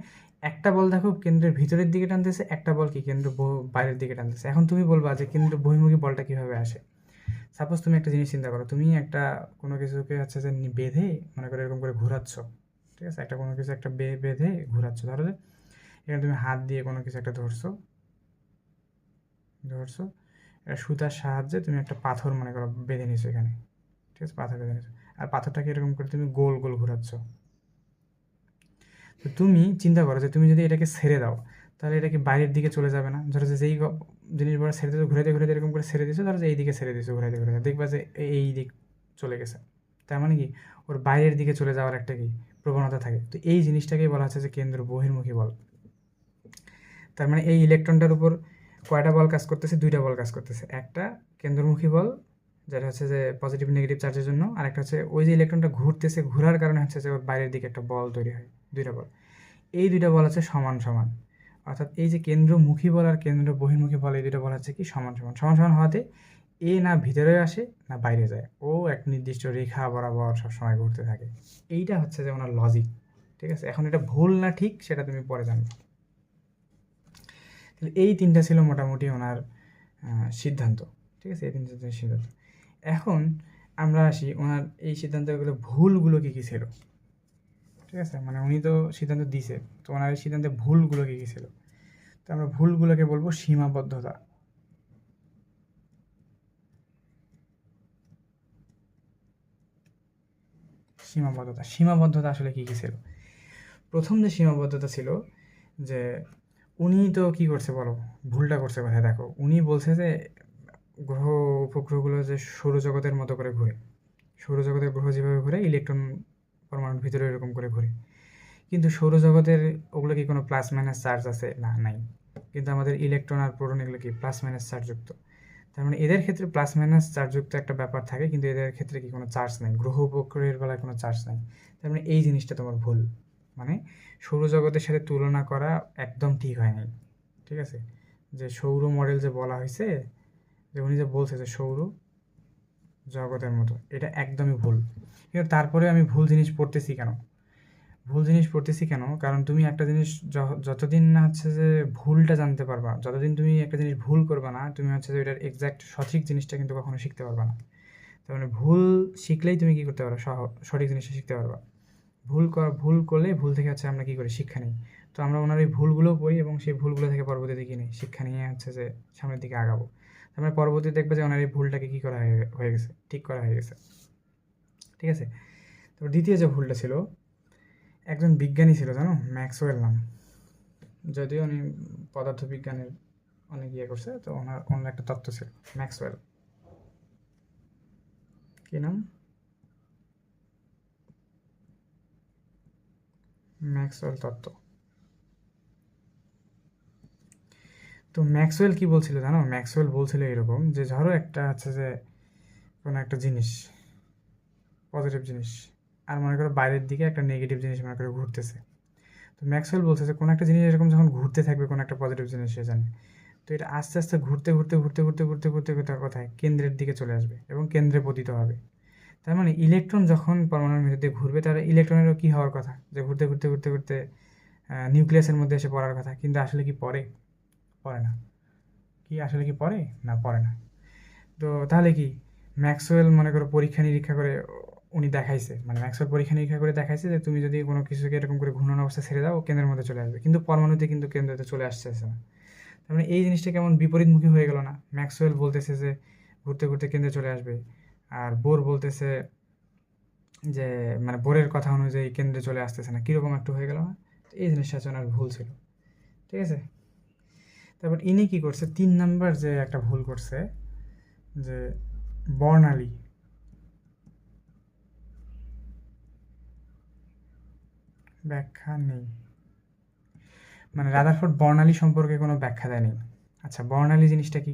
একটা বল দেখো কেন্দ্রের ভিতরের দিকে টানতেছে, একটা বল কি কেন্দ্র বাইরের দিকে টানতেছে। এখন তুমি বলবা যে কেন্দ্র বহির্মুখী বলটা কিভাবে আসে। সাপোজ তুমি একটা জিনিস চিন্তা করো, তুমি একটা কোনো কিছুকে হচ্ছে যে বেঁধে মনে করো এরকম করে ঘোরাচ্ছ, ঠিক আছে, একটা কোনো কিছু একটা বেঁধে ঘোরাচ্ছ। ধরো যে এখানে তুমি হাত দিয়ে কোনো কিছু একটা ধরছো, একটা সুতার সাহায্যে তুমি একটা পাথর মনে করো বেঁধে নিছো এখানে, ঠিক আছে, পাথর বেঁধে নিছো, আর পাথরটাকে এরকম করে তুমি গোল গোল ঘোরাচ্ছ। তো তুমি চিন্তা করো যে তুমি যদি এটাকে ছেড়ে দাও তাহলে এটা কি বাইরের দিকে চলে যাবে না? ধরো যে যেই জিনিস বড় ছেড়ে দিচ্ছ, ঘুরাইতে ঘুরাইতে এরকম করে ছেড়ে দিচ্ছ, ধরো যে এই দিকে ছেড়ে দিচ্ছ, ঘুরাইতে ঘুরাইতে দেখবা যে এই দিক চলে গেছে। তার মানে কি ওর বাইরের দিকে চলে যাওয়ার একটা কি প্রবণতা থাকে। তো এই জিনিসটাকেই বলা হচ্ছে যে কেন্দ্র বহির্মুখী বল। তার মানে এই ইলেকট্রনটার উপর কয়টা বল কাজ করতেছে? দুইটা বল কাজ করতেছে। একটা কেন্দ্রমুখী বল, যেটা হচ্ছে যে পজিটিভ নেগেটিভ চার্জের জন্য, আর একটা হচ্ছে ওই যে ইলেকট্রনটা ঘুরতেছে, ঘোরার কারণে হচ্ছে যে ওর বাইরের দিকে একটা বল তৈরি হয়, দুইটা বল। এই দুইটা বল হচ্ছে সমান সমান, অর্থাৎ এই যে কেন্দ্রমুখী বল আর কেন্দ্র বহির্মুখী বল এই দুইটা বল হচ্ছে কি সমান সমান। সমান সমান হওয়াতে এ না ভিতরে আসে না বাইরে যায়, ও এক নির্দিষ্ট রেখা বরাবর সবসময় ঘুরতে থাকে। এইটা হচ্ছে যে ওনার লজিক, ঠিক আছে। এখন এটা ভুল না ঠিক সেটা তুমি পরে জানবে। তাহলে এই তিনটা ছিল মোটামুটি ওনার সিদ্ধান্ত, ঠিক আছে, এই তিনটা সিদ্ধান্ত। এখন আমরা আসি ওনার এই সিদ্ধান্তগুলো ভুলগুলো কী কী ছিল, ঠিক আছে। মানে উনি তো সিদ্ধান্ত দিছে, তো ওনার এই সিদ্ধান্তে ভুলগুলো কী কী ছিল। তো আমরা ভুলগুলোকে বলবো সীমাবদ্ধতা। সীমাবদ্ধতা আসলে কী কী ছিল? প্রথম যে সীমাবদ্ধতা ছিল যে উনি তো কি করছে বলো, ভুলটা করছে কোথায় দেখো। উনি বলছে যে গ্রহ উপগ্রহগুলো যে সৌরজগতের মতো করে ঘুরে, সৌরজগতের গ্রহ যেভাবে ঘুরে ইলেকট্রন পরমাণুর ভিতরে এরকম করে ঘুরে। কিন্তু সৌরজগতের ওগুলো কি কোনো প্লাস মাইনাস চার্জ আছে? না, নাই। কিন্তু আমাদের ইলেকট্রন আর প্রোটন এগুলো কি প্লাস মাইনাস চার্জযুক্ত। তার মানে এদের ক্ষেত্রে প্লাস মাইনাস চার্জযুক্ত একটা ব্যাপার থাকে, কিন্তু এদের ক্ষেত্রে কি কোনো চার্জ নেই, গ্রহ উপগ্রহের বেলায় কোনো চার্জ নেই। তার মানে এই জিনিসটা তোমার ভুল, মানে সৌরজগতের সাথে তুলনা করা একদম ঠিক হয়নি, ঠিক আছে। যে সৌর মডেল যে বলা হয়েছে, যে উনি যে বলছে যে সৌর জগতের মতো, এটা একদমই ভুল। কিন্তু তারপরে আমি ভুল জিনিস পড়তেছি কেন? কারণ তুমি একটা জিনিস যতদিন না হচ্ছে যে ভুলটা জানতে পারবা, যতদিন তুমি একটা জিনিস ভুল করবা না, তুমি হচ্ছে যে এটার এক্সাক্ট সঠিক জিনিসটা কিন্তু কখনো শিখতে পারবা না। তার মানে ভুল শিখলেই তুমি কী করতে পারো, সঠিক জিনিসটা শিখতে পারবা। ভুল করলে ভুল থেকে হচ্ছে আমরা কী করি, শিক্ষা নিই। তো আমরা ওনার এই ভুলগুলোও পড়ি এবং সেই ভুলগুলো থেকে পরবর্তীতে কী নিই, শিক্ষা নিয়ে হচ্ছে যে সামনের দিকে আগাবো। তার মানে পরবর্তীতে দেখবে যে ওনার এই ভুলটাকে কী করা হয়ে গেছে, ঠিক করা হয়ে গেছে, ঠিক আছে। তো দ্বিতীয় যে ভুলটা ছিল, একজন বিজ্ঞানী ছিল জানো, ম্যাক্সওয়েল নাম। যদিও উনি পদার্থবিজ্ঞানের অনেক ইয়ে করছে, তো ওনার অন্য একটা তত্ত্ব ছিল ম্যাক্সওয়েল। কি নাম? ম্যাক্সওয়েল তত্ত্ব। তো ম্যাক্সওয়েল কি বলছিল জানো? ম্যাক্সওয়েল বলছিল এরকম যে ধরো একটা হচ্ছে যে কোনো একটা জিনিস, পজিটিভ জিনিস, আর মনে করো বাইরের দিকে একটা নেগেটিভ জিনিস মনে করে ঘুরতেছে। তো ম্যাক্সওয়েল বলছে যে কোনো একটা জিনিস এরকম যখন ঘুরতে থাকবে, কোনো একটা পজিটিভ জিনিস সে জানে, তো এটা আস্তে আস্তে ঘুরতে ঘুরতে ঘুরতে ঘুরতে ঘুরতে ঘুরতে ঘুরতে কোথায়, কেন্দ্রের দিকে চলে আসবে এবং কেন্দ্রে পতিত হবে। তার মানে ইলেকট্রন যখন পরমাণুর ভিতর দিয়ে ঘুরবে, তাহলে ইলেকট্রনেরও কী হওয়ার কথা, যে ঘুরতে ঘুরতে ঘুরতে ঘুরতে নিউক্লিয়াসের মধ্যে এসে পড়ার কথা। কিন্তু আসলে কি পড়ে? পড়ে না। আসলে কি পড়ে না? পড়ে না। তো তাহলে কি ম্যাক্সওয়েল মনে করো পরীক্ষা নিরীক্ষা করে উনি দেখাইছে, মানে ম্যাক্সওয়েল পরীক্ষা নিরীক্ষা করে দেখাইছে যে তুমি যদি কোনো কিছুকে এরকম করে ঘূর্ণন অবস্থা ছেড়ে দাও, কেন্দ্রের মধ্যে চলে আসবে। কিন্তু পরমাণুতে কিন্তু কেন্দ্রতে চলে আসছে না। তার মানে এই জিনিসটা কেমন বিপরীতমুখী হয়ে গেল না? ম্যাক্সওয়েল বলতেছে যে ঘুরতে ঘুরতে কেন্দ্রে চলে আসবে, আর বোর বলতেছে যে মানে বোরের কথা অনুযায়ী কেন্দ্রে চলে আসতেছে না, কীরকম একটু হয়ে গেল না? তো এই জিনিসটা হচ্ছে ওনার ভুল ছিল, ঠিক আছে। তারপর ইনি কী করছে, 3 নাম্বার যে একটা ভুল করছে, যে বর্ণালী, ব্যাখ্যা নেই। মানে রাদারফোর্ড বর্ণালী সম্পর্কে কোনো ব্যাখ্যা দেয়নি। আচ্ছা, বর্ণালী জিনিসটা কি?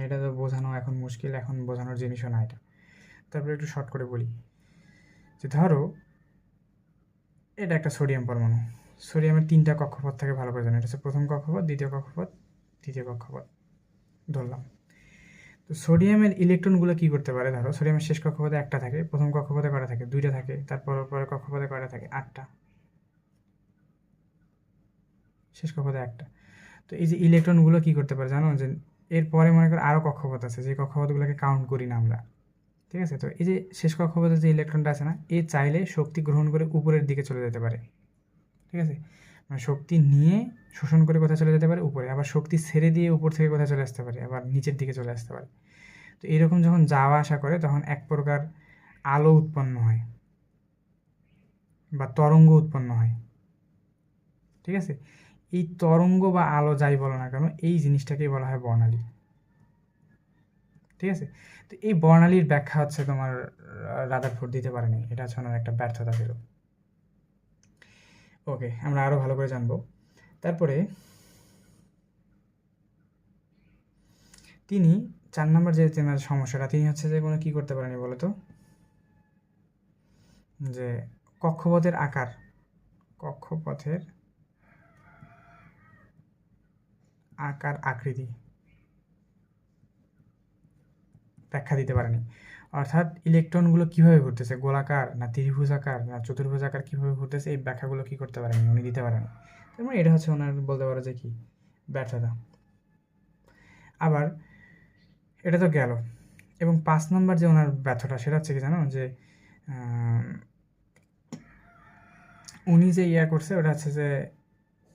এটা তো বোঝানো এখন মুশকিল, এখন বোঝানোর জিনিসও না এটা। তারপরে একটু শর্ট করে বলি যে ধরো এটা একটা সোডিয়াম পরমাণু। সোডিয়ামের 3টা কক্ষপথ থাকে, ভালো করে জানো। এটা হচ্ছে প্রথম কক্ষপথ, দ্বিতীয় কক্ষপথ, তৃতীয় কক্ষপথ ধরলাম। তো সোডিয়ামের ইলেকট্রনগুলো কী করতে পারে? ধরো সোডিয়ামের শেষ কক্ষপথে একটা থাকে, প্রথম কক্ষপথে কয়টা থাকে? 2টা থাকে, তারপর পরের কক্ষপথে কয়টা থাকে? 8টা, শেষ কক্ষপথে একটা। তো এই যে ইলেকট্রনগুলো কী করতে পারে জানো? যে এরপরে মনে করো আরও কক্ষপথ আছে, যে কক্ষপথগুলোকে কাউন্ট করি না আমরা, ঠিক আছে? তো এই যে শেষ কক্ষপথে যে ইলেকট্রনটা আছে না, এ চাইলে শক্তি গ্রহণ করে উপরের দিকে চলে যেতে পারে, ঠিক আছে? মানে শক্তি নিয়ে শোষণ করে কোথায় চলে যেতে পারে? উপরে। আবার শক্তি ছেড়ে দিয়ে উপর থেকে কোথায় চলে আসতে পারে? আবার নিচের দিকে চলে আসতে পারে। তো এরকম যখন যাওয়া আসা করে তখন এক প্রকার আলো উৎপন্ন হয় বা তরঙ্গ উৎপন্ন হয়, ঠিক আছে? এই তরঙ্গ বা আলো যাই বলো না কেন, এই জিনিসটাকেই বলা হয় বর্ণালী, ঠিক আছে? তো এই বর্ণালীর ব্যাখ্যা হচ্ছে তোমার রাদারফোর্ড দিতে পারেনি, এটা হচ্ছে ওনার একটা ব্যর্থতা ছিল। ওকে, আমরা আরও ভালো করে জানবো। তারপরে তিনি 4 নম্বর যে তেনার সমস্যাটা, তিনি হচ্ছে যে কোনো কী করতে পারেনি বলো তো? যে কক্ষপথের আকার, কক্ষপথের আকার আকৃতি ব্যাখ্যা দিতে পারেনি। অর্থাৎ ইলেকট্রনগুলো কীভাবে ঘুরতেছে, গোলাকার না ত্রিভুজাকার না চতুর্ভুজাকার কীভাবে ঘুরতেছে, এই ব্যাখ্যাগুলো কী করতে পারেনি, উনি দিতে পারেনি। তার মানে এটা হচ্ছে ওনার বলতে পারো যে কি ব্যর্থতা। আবার এটা তো গেল, এবং 5 নম্বর যে ওনার ব্যর্থতা সেটা হচ্ছে কি জানো? যে উনি যে ইয়া করছে ওটা হচ্ছে যে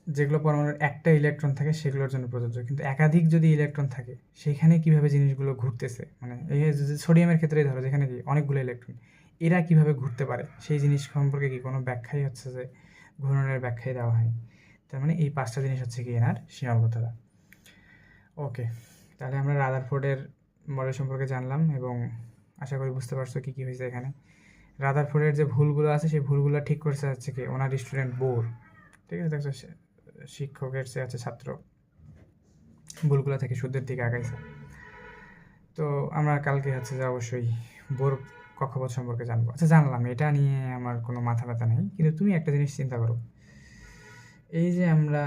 যেগুলো পরমাণুর একটা ইলেকট্রন থাকে সেগুলোর জন্য প্রযোজ্য, কিন্তু একাধিক যদি ইলেকট্রন থাকে সেখানে কিভাবে জিনিসগুলো ঘুরতেছে, মানে এই সোডিয়ামের ক্ষেত্রেই ধরো যেখানে কি অনেকগুলো ইলেকট্রন, এরা কিভাবে ঘুরতে পারে সেই জিনিস সম্পর্কে কি কোনো ব্যাখ্যাই হচ্ছে যে ঘূর্ণনের ব্যাখ্যাই দেওয়া হয়নি। তার মানে এই 5টা জিনিস হচ্ছে কি এনার সীমাবদ্ধতা। ওকে, তাহলে আমরা রাদারফোর্ডের মডেল সম্পর্কে জানলাম এবং আশা করি বুঝতে পারছো কী কী হয়েছে এখানে। রাদারফোর্ডের যে ভুলগুলো আছে সেই ভুলগুলো ঠিক করছে হচ্ছে কি ওনার স্টুডেন্ট বোর, ঠিক আছে? দেখছো শিক্ষকের চেয়ে হচ্ছে ছাত্র ভুলগুলো থেকে শুদ্ধের দিকে আগাইছে। তো আমরা কালকে হচ্ছে যে অবশ্যই বোর কক্ষপথ সম্পর্কে জানবো। আচ্ছা, জানলাম, এটা নিয়ে আমার কোনো মাথা ব্যথা নেই, কিন্তু তুমি একটা জিনিস চিন্তা করো, এই যে আমরা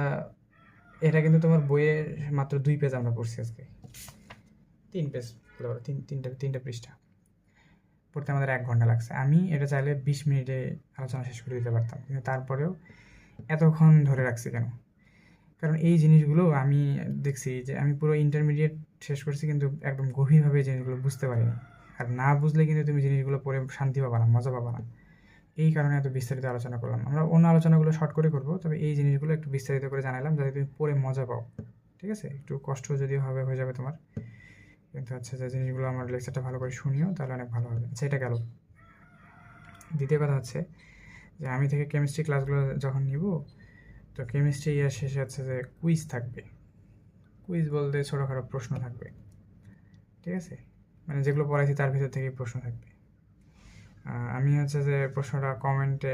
এটা কিন্তু তোমার বইয়ের মাত্র 2 পেজ আমরা পড়ছি আজকে, 3 পেজ বলতে পারো, তিনটা পৃষ্ঠা পড়তে আমাদের 1 ঘন্টা লাগছে। আমি এটা চাইলে 20 মিনিটে আলোচনা শেষ করে দিতে পারতাম, কিন্তু তারপরেও এতক্ষণ ধরে রাখছি কেন? কারণ এই জিনিসগুলো আমি দেখছি যে আমি পুরো ইন্টারমিডিয়েট শেষ করছি, কিন্তু একদম গভীরভাবে এই জিনিসগুলো বুঝতে পারিনি। আর না বুঝলে কিন্তু তুমি জিনিসগুলো পড়ে শান্তি পাবা না, মজা পাবা না। এই কারণে এত বিস্তারিত আলোচনা করলাম। আমরা অন্য আলোচনাগুলো শর্ট করে করবো, তবে এই জিনিসগুলো একটু বিস্তারিত করে জানালাম যাতে তুমি পড়ে মজা পাও, ঠিক আছে? একটু কষ্ট যদিও হবে, হয়ে যাবে তোমার, কিন্তু হচ্ছে যে জিনিসগুলো আমার লেকচারটা ভালো করে শুনিও, তাহলে অনেক ভালো হবে। আচ্ছা, এটা গেল। দ্বিতীয় কথা হচ্ছে যে আমি থেকে কেমিস্ট্রি ক্লাসগুলো যখন নিব, তো কেমিস্ট্রি ইয়ার শেষে হচ্ছে যে কুইজ থাকবে। কুইজ বলতে ছোটোখাটো প্রশ্ন থাকবে, ঠিক আছে? মানে যেগুলো পড়াইছি তার ভিতর থেকেই প্রশ্ন থাকবে। আমি হচ্ছে যে প্রশ্নটা কমেন্টে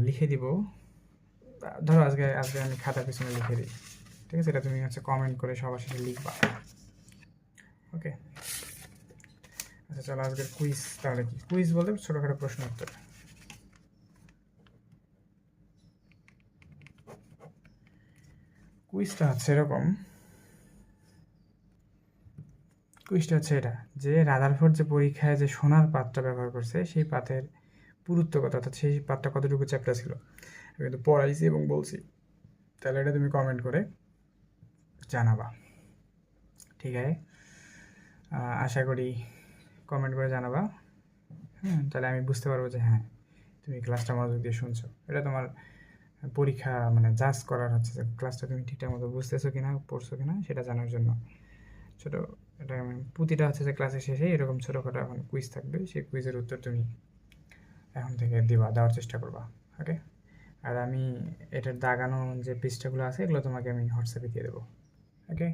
লিখে দিব। ধরো আজকে আমি খাতার পিছনে লিখে দিই, ঠিক আছে? এটা তুমি হচ্ছে কমেন্ট করে সবার সাথে লিখবা, ওকে? আচ্ছা চলো, আজকের কুইজ তাহলে কি? কুইজ বলতে ছোটোখাটো প্রশ্ন উত্তর। কুইজটা হচ্ছে এরকম, কুইজটা হচ্ছে এটা যে রাদারফোর্ড যে পরীক্ষায় যে সোনার পাতটা ব্যবহার করছে সেই পাতের পুরুত্ব কত, অর্থাৎ সেই পাতটা কতটুকু চ্যাপ্টা ছিল, আমি কিন্তু পড়াইছি এবং বলছি। তাহলে এটা তুমি কমেন্ট করে জানাবা, ঠিক আছে? আশা করি কমেন্ট করে জানাবা, তাহলে আমি বুঝতে পারবো যে হ্যাঁ তুমি ক্লাসটা মনোযোগ দিয়ে শুনছো। এটা তোমার পরীক্ষা মানে জাজ করার হচ্ছে যে ক্লাসটা তুমি ঠিকঠাক মতো বুঝতেছো কিনা, পড়ছো কিনা সেটা জানার জন্য। ছোটো এটা প্রতিটা হচ্ছে যে ক্লাসের শেষে এরকম ছোটোখাটো এখন কুইজ থাকবে, সেই কুইজের উত্তর তুমি এখন থেকে দেওয়ার চেষ্টা করবা, ওকে? আর আমি এটার দাগানো যে পৃষ্ঠাগুলো আছে এগুলো তোমাকে আমি হোয়াটসঅ্যাপে দিয়ে দেবো, ওকে?